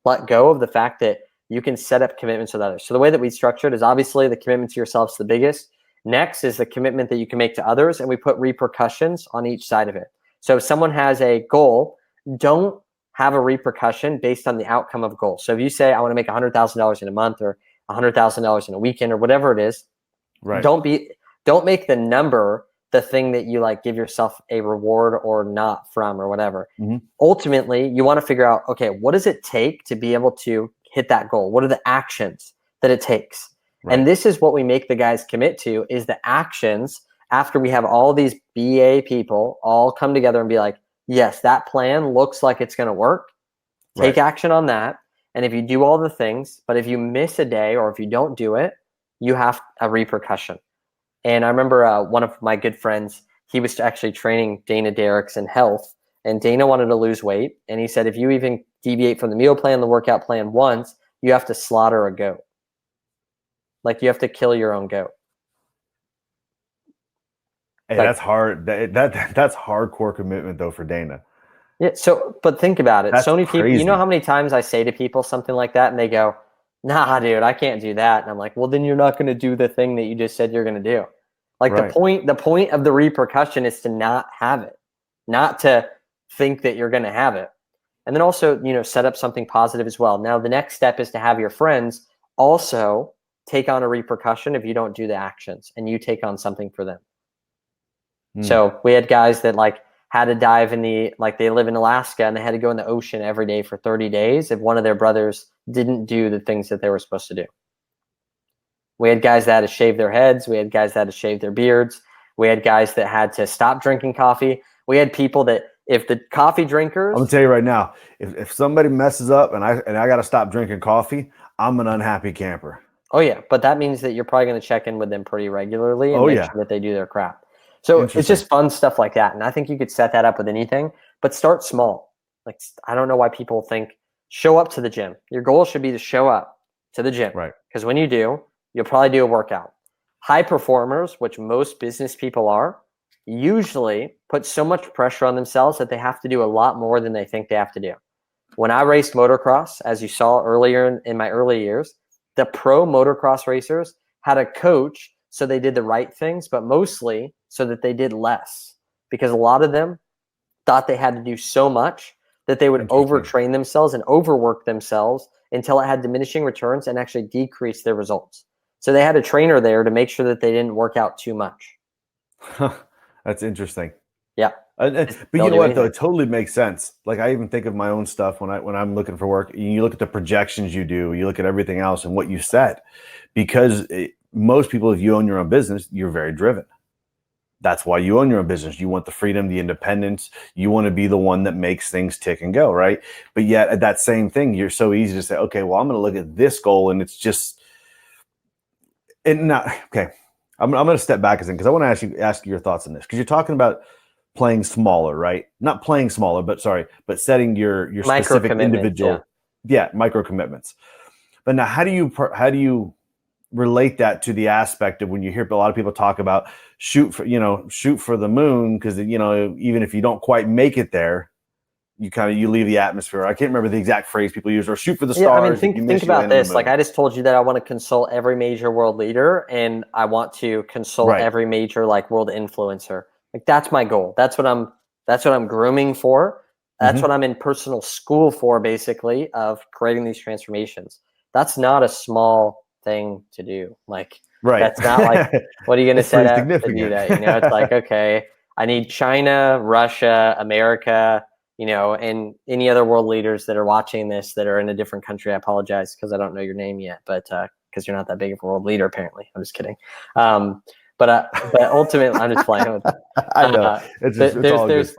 let go of the fact that you can set up commitments with others. So the way that we structure it is obviously the commitment to yourself is the biggest. Next is the commitment that you can make to others, and we put repercussions on each side of it. So if someone has a goal, don't have a repercussion based on the outcome of a goal. So if you say, I want to make $100,000 in a month or $100,000 in a weekend or whatever it is, don't make the number the thing that you like give yourself a reward or not from or whatever. Ultimately, you want to figure out, okay, what does it take to be able to hit that goal? What are the actions that it takes? And this is what we make the guys commit to, is the actions after we have all these BA people all come together and be like, yes, that plan looks like it's going to work. Take action on that. And if you do all the things, but if you miss a day or if you don't do it, you have a repercussion. And I remember one of my good friends, he was actually training Dana Derricks in health, and Dana wanted to lose weight. And he said, if you even deviate from the meal plan, the workout plan once, you have to slaughter a goat. Like, you have to kill your own goat. Hey, like, that's hard. That's hardcore commitment though for Dana. Yeah. So, but think about it. That's so many crazy. people, you know how many times I say to people something like that and they go, nah, dude, I can't do that. And I'm like, well, then you're not going to do the thing that you just said you're going to do. Like the point of the repercussion is to not have it, not to think that you're going to have it. And then also, set up something positive as well. Now, the next step is to have your friends also take on a repercussion if you don't do the actions, and you take on something for them. So we had guys that had to dive in they live in Alaska and they had to go in the ocean every day for 30 days if one of their brothers didn't do the things that they were supposed to do. We had guys that had to shave their heads. We had guys that had to shave their beards. We had guys that had to stop drinking coffee. We had people that, if the coffee drinkers, I'm gonna tell you right now, if somebody messes up and I got to stop drinking coffee, I'm an unhappy camper. Oh yeah, but that means that you're probably going to check in with them pretty regularly and make sure that they do their crap. So it's just fun stuff like that. And I think you could set that up with anything, but start small. I don't know why people think show up to the gym. Your goal should be to show up to the gym. Right. Because when you do, you'll probably do a workout. High performers, which most business people are, usually put so much pressure on themselves that they have to do a lot more than they think they have to do. When I raced motocross, as you saw earlier in my early years, the pro motocross racers had a coach so they did the right things, but mostly so that they did less, because a lot of them thought they had to do so much that they would overtrain themselves and overwork themselves until it had diminishing returns and actually decrease their results. So they had a trainer there to make sure that they didn't work out too much. That's interesting. Yeah. But you know what, though? It totally makes sense. I even think of my own stuff when I'm looking for work. You look at the projections you do, you look at everything else and what you set, because most people, if you own your own business, you're very driven. That's why you own your own business. You want the freedom, the independence. You want to be the one that makes things tick and go, right? But yet at that same thing, you're so easy to say, okay, well, I'm going to look at this goal, and it's just, okay. I'm going to step back a second because I want to ask you your thoughts on this, because you're talking about playing smaller, right? Not playing smaller, but setting your specific individual, micro commitments. But now, how do you relate that to the aspect of when you hear a lot of people talk about shoot for the moon, because even if you don't quite make it there, you leave the atmosphere. I can't remember the exact phrase people use, or shoot for the stars. Think about this. I just told you that I want to consult every major world leader, and I want to consult every major world influencer. That's my goal. That's what I'm grooming for. That's what I'm in personal school for, basically, of creating these transformations. That's not a small thing to do. That's not what are you going to set up to do that? It's okay, I need China, Russia, America, and any other world leaders that are watching this that are in a different country. I apologize because I don't know your name yet, but because you're not that big of a world leader, apparently. I'm just kidding. But ultimately, I'm just playing with it. I know.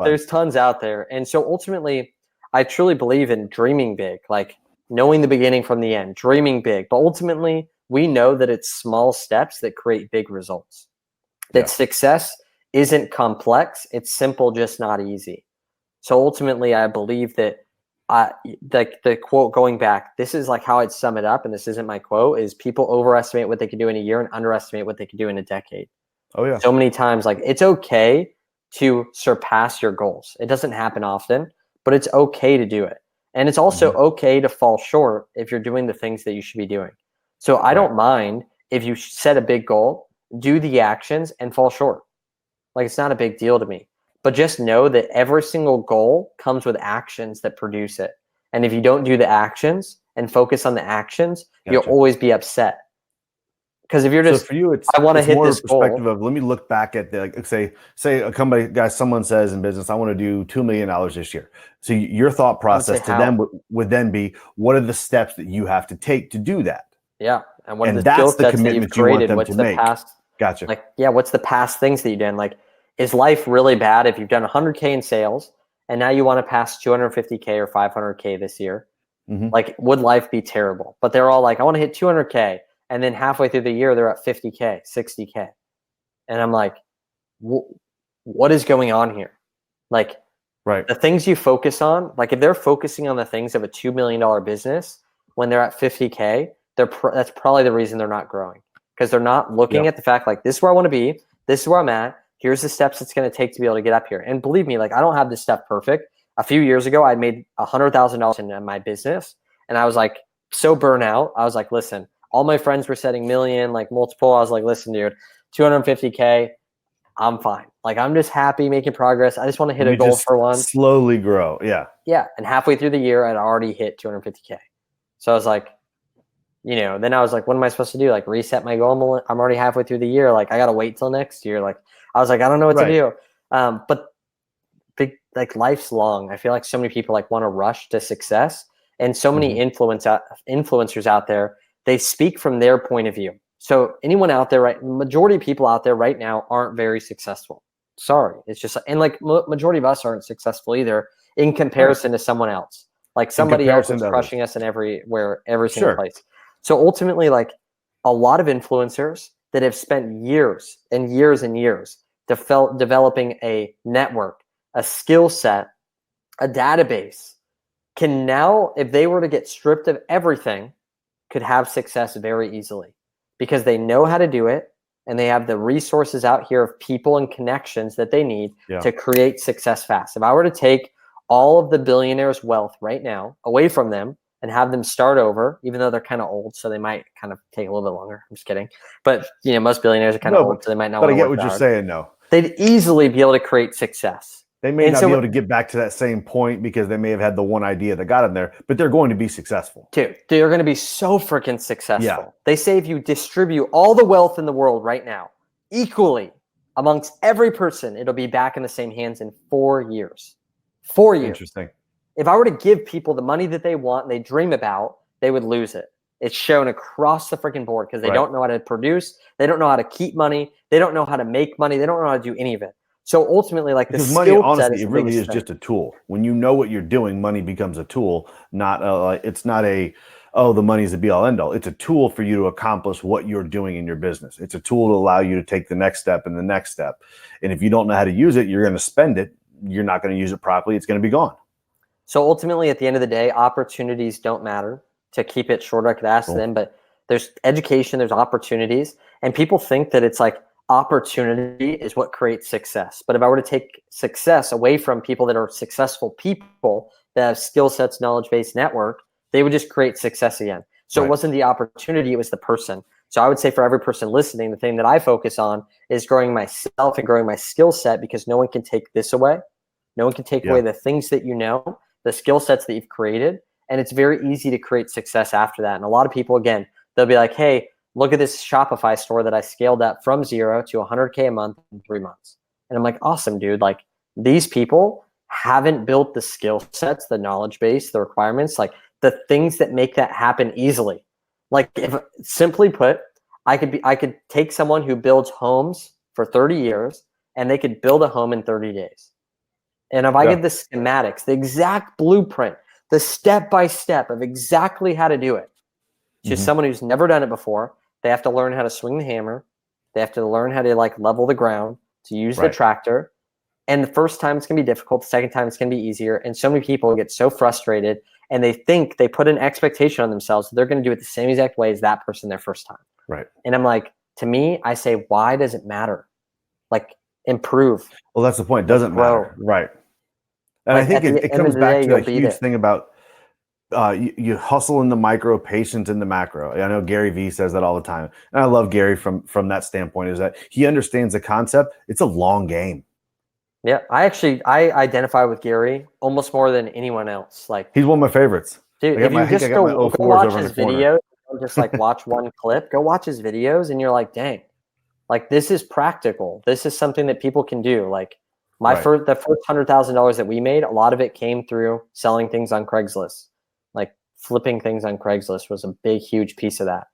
There's tons out there. And so ultimately, I truly believe in dreaming big, knowing the beginning from the end, dreaming big. But ultimately, we know that it's small steps that create big results. That success isn't complex. It's simple, just not easy. So ultimately, I believe that the quote, going back, this is how I'd sum it up, and this isn't my quote, is people overestimate what they can do in a year and underestimate what they can do in a decade. Oh yeah. So many times, it's okay to surpass your goals. It doesn't happen often, but it's okay to do it. And it's also okay to fall short if you're doing the things that you should be doing. So I don't mind if you set a big goal, do the actions, and fall short. It's not a big deal to me. But just know that every single goal comes with actions that produce it. And if you don't do the actions and focus on the actions, you'll always be upset. Because if you're just, for you, I want to hit more this perspective goal. of, let me look back at say a company, someone says in business, I want to do $2 million this year. So your thought process to them would then be, what are the steps that you have to take to do that? Yeah. And what are the skill sets that you've created? What's the past? Gotcha. What's the past things that you've done? Is life really bad if you've done 100K in sales and now you want to pass 250K or 500K this year? Would life be terrible? But they're all I want to hit 200K. And then halfway through the year, they're at 50K, 60K. And I'm what is going on here? The things you focus on, if they're focusing on the things of a $2 million business, when they're at 50K, that's probably the reason they're not growing. Because they're not looking at the fact, this is where I want to be. This is where I'm at. Here's the steps it's going to take to be able to get up here. And believe me, I don't have this stuff perfect. A few years ago, I made $100,000 in my business. And I was so burnt out. I was listen, all my friends were setting million, multiple. I was listen, dude, 250K. I'm fine. Like, I'm just happy making progress. I just want to hit a You goal just for once. slowly grow. Yeah. Yeah. And halfway through the year, I'd already hit 250K. So I was like, then I was like, what am I supposed to do? Like, reset my goal? I'm already halfway through the year. Like, I got to wait till next year. Like, I was like, I don't know what to do. But like, life's long. I feel like so many people like want to rush to success, and so many influencers out there, they speak from their point of view. So anyone out there, right? Majority of people out there right now aren't very successful. Sorry. It's just, and like majority of us aren't successful either in comparison to someone else. Like, somebody else is crushing us in every single place. So ultimately, like, a lot of influencers that have spent years and years and years developing a network, a skill set, a database, can now, if they were to get stripped of everything, could have success very easily because they know how to do it and they have the resources out here of people and connections that they need to create success fast. If I were to take all of the billionaires' wealth right now away from them and have them start over, even though they're kind of old, so they might kind of take a little bit longer. I'm just kidding. But most billionaires are kind of old, so they might not want to work hard. But I get what you're saying, though. They'd easily be able to create success. They may not be able to get back to that same point because they may have had the one idea that got them there, but they're going to be successful. Dude, they're going to be so freaking successful. Yeah. They say if you distribute all the wealth in the world right now, equally amongst every person, it'll be back in the same hands in 4 years. 4 years. Interesting. If I were to give people the money that they want and they dream about, they would lose it. It's shown across the freaking board because they don't know how to produce. They don't know how to keep money. They don't know how to make money. They don't know how to do any of it. So ultimately, like, because money, honestly, it really is just a tool. When you know what you're doing, money becomes a tool. It's not the money's the be all end all. It's a tool for you to accomplish what you're doing in your business. It's a tool to allow you to take the next step and the next step. And if you don't know how to use it, you're going to spend it. You're not going to use it properly. It's going to be gone. So ultimately, at the end of the day, opportunities don't matter. To keep it short, I could ask them, but there's education, there's opportunities, and people think that it's like opportunity is what creates success. But if I were to take success away from people that are successful people that have skill sets, knowledge-based network, they would just create success again. So it wasn't the opportunity, it was the person. So I would say for every person listening, the thing that I focus on is growing myself and growing my skill set, because no one can take this away. No one can take away the things that you know, the skill sets that you've created. And it's very easy to create success after that. And a lot of people, again, they'll be like, hey, look at this Shopify store that I scaled up from 0 to 100K a month in 3 months. And I'm like, awesome, dude. Like, these people haven't built the skill sets, the knowledge base, the requirements, like the things that make that happen easily. Like, if simply put, I could take someone who builds homes for 30 years and they could build a home in 30 days. And if I give the schematics, the exact blueprint, the step-by-step of exactly how to do it to someone who's never done it before, they have to learn how to swing the hammer. They have to learn how to like level the ground, to use the tractor. And the first time it's going to be difficult. The second time it's going to be easier. And so many people get so frustrated and they think they put an expectation on themselves that they're going to do it the same exact way as that person their first time. Right. And I'm like, to me, I say, why does it matter? Like, improve. Well, that's the point. It doesn't matter. Right. And like, I think it comes back to a huge thing about you hustle in the micro, patience in the macro. I know Gary Vee says that all the time. And I love Gary from that standpoint, is that he understands the concept. It's a long game. Yeah. I identify with Gary almost more than anyone else. Like, he's one of my favorites. Dude, if you just go watch his videos, just like watch one clip, go watch his videos, and you're like, dang, like, this is practical. This is something that people can do. Like, the first $100,000 that we made, a lot of it came through selling things on Craigslist. Like, flipping things on Craigslist was a big, huge piece of that.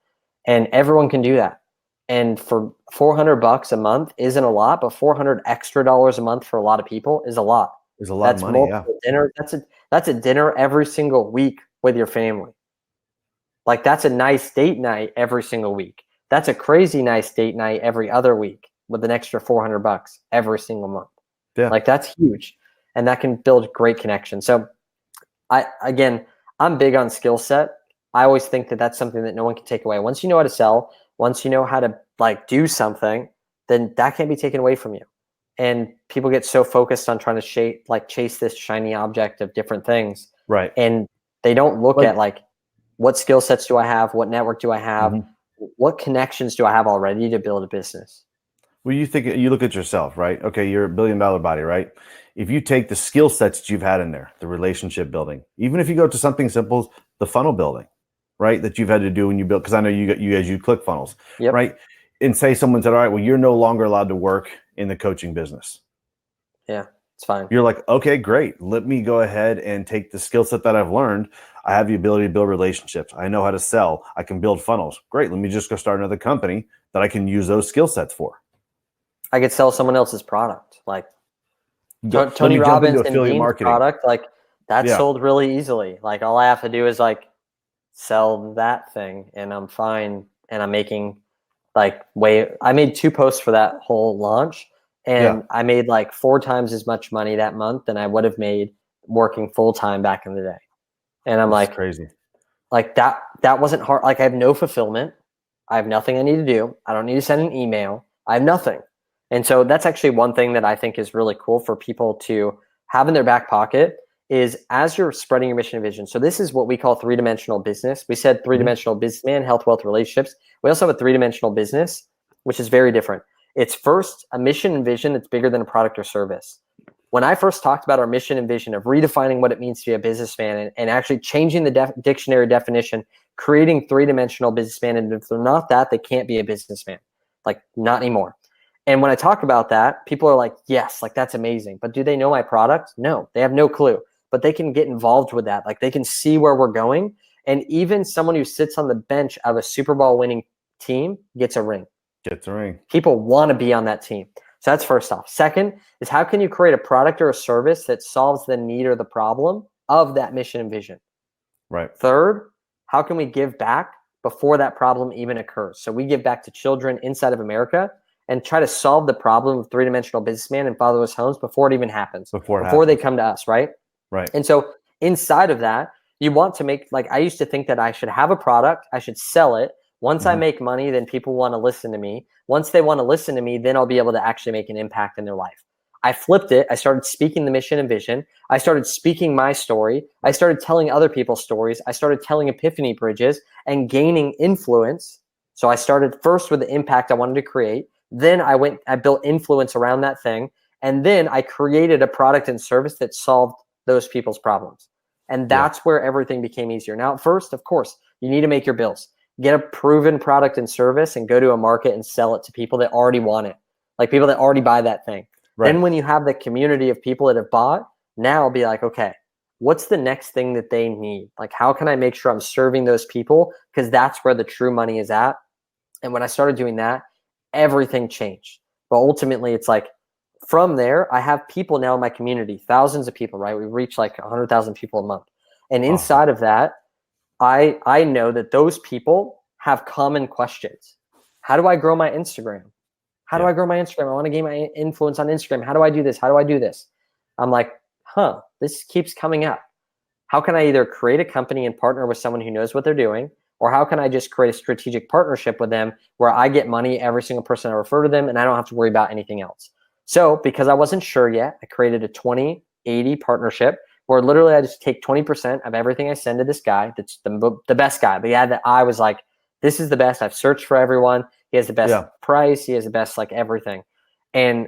And everyone can do that. And for $400 a month isn't a lot, but $400 extra a month for a lot of people is a lot. Is a lot of money. Dinner. That's a dinner every single week with your family. Like, that's a nice date night every single week. That's a crazy nice date night every other week with an extra $400 every single month. Yeah. Like, that's huge. And that can build great connections. So I'm big on skill set. I always think that that's something that no one can take away. Once you know how to sell, once you know how to like do something, then that can't be taken away from you. And people get so focused on trying to chase this shiny object of different things. Right. And they don't look at like, what skill sets do I have? What network do I have? What connections do I have already to build a business? Well, you look at yourself, right? Okay, you're a billion dollar body, right? If you take the skill sets that you've had in there, the relationship building, even if you go to something simple, the funnel building, right? That you've had to do when you build, because I know you guys use click funnels, Yep. right? And say someone said, all right, well, you're no longer allowed to work in the coaching business. Yeah, it's fine. You're like, okay, great. Let me go ahead and take the skill set that I've learned. I have the ability to build relationships. I know how to sell. I can build funnels. Great. Let me just go start another company that I can use those skill sets for. I could sell someone else's product. Like Let Tony me jump into Robbins and affiliate Dean's marketing. product, like that's Yeah. sold really easily. Like all I have to do is like sell that thing and I'm fine. And I'm making like I made 2 posts for that whole launch and Yeah. I made like 4 times as much money that month than I would have made working full time back in the day. And I'm That's like crazy. that wasn't hard. Like I have no fulfillment. I have nothing I need to do. I don't need to send an email. I have nothing. And so that's actually one thing that I think is really cool for people to have in their back pocket is as you're spreading your mission and vision. So this is what we call 3-dimensional business. We said 3-dimensional businessman, health, wealth, relationships. We also have a 3-dimensional business, which is very different. It's first a mission and vision that's bigger than a product or service. When I first talked about our mission and vision of redefining what it means to be a businessman and actually changing the dictionary definition, creating 3-dimensional businessman, and if they're not that, they can't be a businessman. Like not anymore. And when I talk about that, people are like, yes, like that's amazing. But do they know my product? No, they have no clue. But they can get involved with that. Like they can see where we're going. And even someone who sits on the bench of a Super Bowl winning team gets a ring. Gets a ring. People want to be on that team. So that's first off. Second is how can you create a product or a service that solves the need or the problem of that mission and vision? Right. Third, how can we give back before that problem even occurs? So we give back to children inside of America and try to solve the problem of 3-dimensional businessman and fatherless homes before it even happens, before they come to us, right? Right. And so inside of that, you want to make, like I used to think that I should have a product, I should sell it. Once I make money, then people want to listen to me. Once they want to listen to me, then I'll be able to actually make an impact in their life. I flipped it. I started speaking the mission and vision. I started speaking my story. I started telling other people's stories. I started telling epiphany bridges and gaining influence. So I started first with the impact I wanted to create. Then I built influence around that thing. And then I created a product and service that solved those people's problems. And that's where everything became easier. Now, at first, of course, you need to make your bills. Get a proven product and service and go to a market and sell it to people that already want it, like people that already buy that thing. Right. Then when you have the community of people that have bought, now be like, okay, what's the next thing that they need? Like, how can I make sure I'm serving those people? Because that's where the true money is at. And when I started doing that, everything changed. But ultimately, it's like from there, I have people now in my community, thousands of people, right? We reach like 100,000 people a month. And inside of that, I know that those people have common questions. How do I grow my Instagram? How do I grow my Instagram? I want to gain my influence on Instagram. How do I do this? How do I do this? I'm like, this keeps coming up. How can I either create a company and partner with someone who knows what they're doing? Or how can I just create a strategic partnership with them where I get money every single person I refer to them and I don't have to worry about anything else? So because I wasn't sure yet, I created a 20-80 partnership where literally I just take 20% of everything I send to this guy that's the best guy. The guy that I was like, this is the best. I've searched for everyone. He has the best price. He has the best like everything. And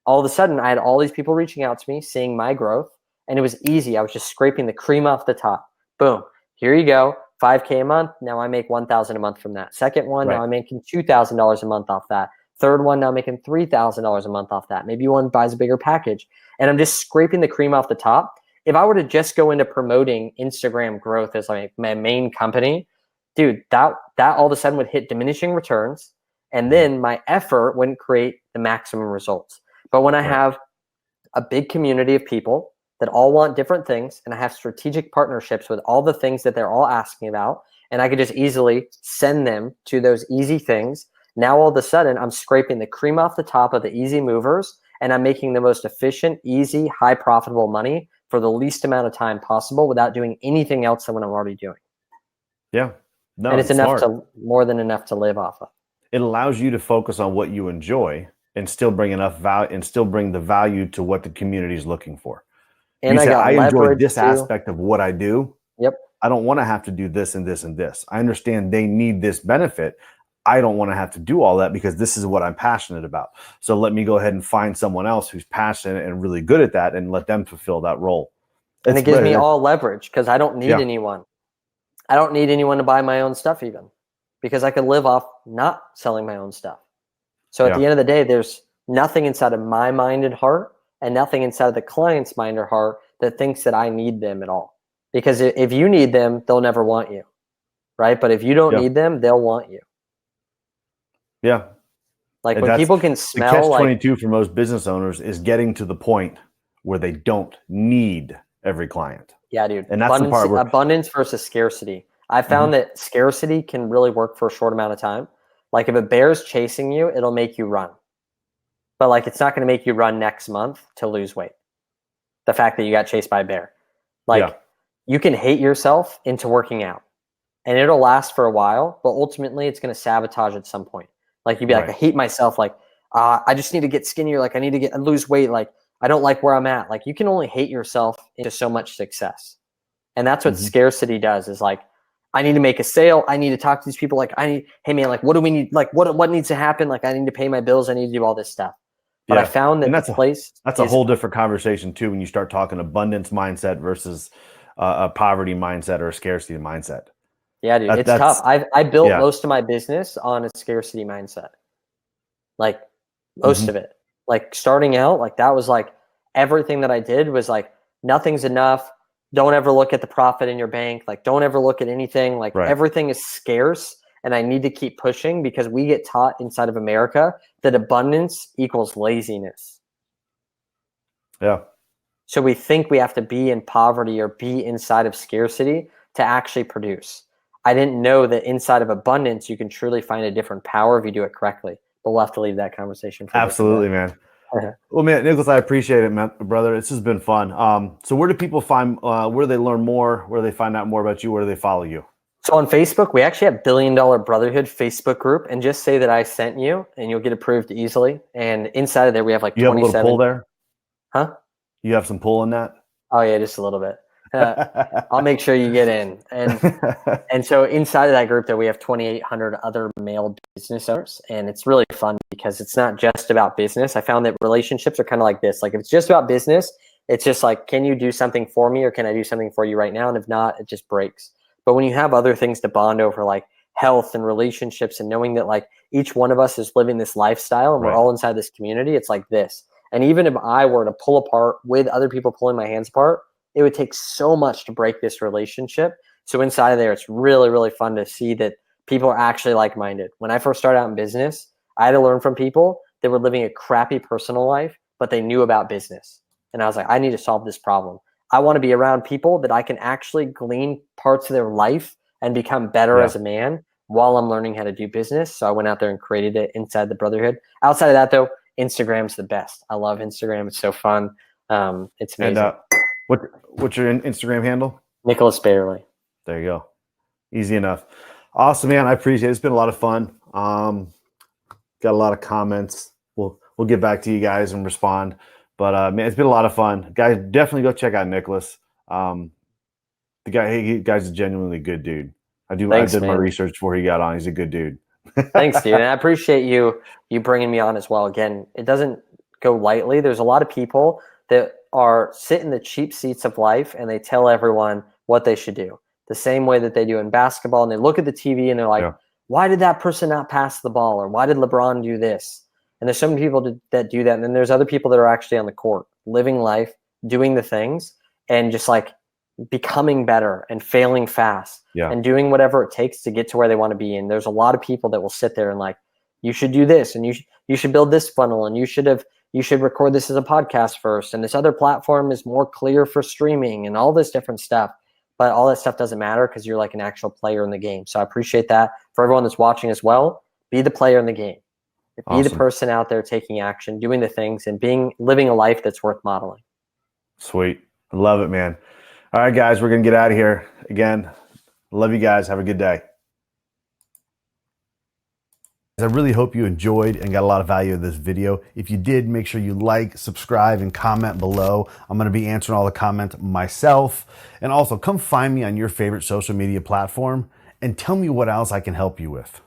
all of a sudden I had all these people reaching out to me, seeing my growth. And it was easy. I was just scraping the cream off the top. Boom. Here you go. 5K a month. Now I make 1,000 a month from that. Second one, now I'm making $2,000 a month off that. Third one, now I'm making $3,000 a month off that. Maybe one buys a bigger package. And I'm just scraping the cream off the top. If I were to just go into promoting Instagram growth as like my main company, dude, that all of a sudden would hit diminishing returns. And then my effort wouldn't create the maximum results. But when I have a big community of people that all want different things, and I have strategic partnerships with all the things that they're all asking about, and I could just easily send them to those easy things. Now, all of a sudden, I'm scraping the cream off the top of the easy movers, and I'm making the most efficient, easy, high profitable money for the least amount of time possible without doing anything else than what I'm already doing. Yeah. No, and it's enough more than enough to live off of. It allows you to focus on what you enjoy and still bring enough value and still bring the value to what the community is looking for. And I enjoy this aspect of what I do. Yep. I don't want to have to do this and this and this. I understand they need this benefit. I don't want to have to do all that because this is what I'm passionate about. So let me go ahead and find someone else who's passionate and really good at that and let them fulfill that role. And it gives me all leverage because I don't need anyone. I don't need anyone to buy my own stuff even, because I could live off not selling my own stuff. So at the end of the day, there's nothing inside of my mind and heart and nothing inside of the client's mind or heart that thinks that I need them at all. Because if you need them, they'll never want you, right? But if you don't need them, they'll want you. Yeah. Like when people can smell, the catch-22 for most business owners is getting to the point where they don't need every client. Yeah, dude. And that's the part where abundance versus scarcity. I found that scarcity can really work for a short amount of time. Like if a bear's chasing you, it'll make you run. But like it's not going to make you run next month to lose weight. The fact that you got chased by a bear. Like you can hate yourself into working out. And it'll last for a while, but ultimately it's going to sabotage at some point. Like you'd be like, I hate myself. Like, I just need to get skinnier. Like I need to lose weight. Like I don't like where I'm at. Like you can only hate yourself into so much success. And that's what scarcity does is like, I need to make a sale. I need to talk to these people. Like hey man, like what do we need? Like what needs to happen? Like I need to pay my bills. I need to do all this stuff. But I found that that's a whole different conversation too when you start talking abundance mindset versus a poverty mindset or a scarcity mindset. Yeah, dude, it's tough. I built most of my business on a scarcity mindset. Like most of it. Like starting out, like that was like everything that I did was like nothing's enough. Don't ever look at the profit in your bank. Like don't ever look at anything. Like everything is scarce and I need to keep pushing because we get taught inside of America that abundance equals laziness. Yeah. So we think we have to be in poverty or be inside of scarcity to actually produce. I didn't know that inside of abundance, you can truly find a different power if you do it correctly. But we'll have to leave that conversation for absolutely, man. Well, man, Nicholas, I appreciate it, man, brother. This has been fun. So where do people find, where do they learn more? Where do they find out more about you? Where do they follow you? So on Facebook, we actually have Billion Dollar Brotherhood Facebook group. And just say that I sent you and you'll get approved easily. And inside of there, we have like 27. You have a little pull there? Huh? You have some pull in that? Oh, yeah, just a little bit. I'll make sure you get in. And so inside of that group there, we have 2,800 other male business owners. And it's really fun because it's not just about business. I found that relationships are kind of like this. Like if it's just about business, it's just like, can you do something for me or can I do something for you right now? And if not, it just breaks. But when you have other things to bond over like health and relationships and knowing that like each one of us is living this lifestyle and we're all inside this community, it's like this. And even if I were to pull apart with other people pulling my hands apart, it would take so much to break this relationship. So inside of there, it's really, really fun to see that people are actually like-minded. When I first started out in business, I had to learn from people that were living a crappy personal life, but they knew about business. And I was like, I need to solve this problem. I want to be around people that I can actually glean parts of their life and become better as a man while I'm learning how to do business. So I went out there and created it inside the Brotherhood. Outside of that, though, Instagram's the best. I love Instagram. It's so fun. It's amazing. And what's your Instagram handle? Nicholas Bayerle. There you go. Easy enough. Awesome, man. I appreciate it. It's been a lot of fun. Got a lot of comments. We'll get back to you guys and respond. But man, it's been a lot of fun. Guys, definitely go check out Nicholas. The guy's a genuinely good dude. I did my research before he got on. He's a good dude. Thanks, dude. And I appreciate you bringing me on as well. Again, it doesn't go lightly. There's a lot of people that are sit in the cheap seats of life and they tell everyone what they should do. The same way that they do in basketball. And they look at the TV and they're like, why did that person not pass the ball? Or why did LeBron do this? And there's so many people that do that. And then there's other people that are actually on the court, living life, doing the things, and just like becoming better and failing fast and doing whatever it takes to get to where they want to be. And there's a lot of people that will sit there and like, you should do this and you should build this funnel and you should record this as a podcast first. And this other platform is more clear for streaming and all this different stuff. But all that stuff doesn't matter because you're like an actual player in the game. So I appreciate that. For everyone that's watching as well, be the player in the game. Be the person out there taking action, doing the things, and living a life that's worth modeling. Sweet. I love it, man. All right, guys, we're going to get out of here. Again, love you guys. Have a good day. I really hope you enjoyed and got a lot of value of this video. If you did, make sure you like, subscribe, and comment below. I'm going to be answering all the comments myself. And also, come find me on your favorite social media platform and tell me what else I can help you with.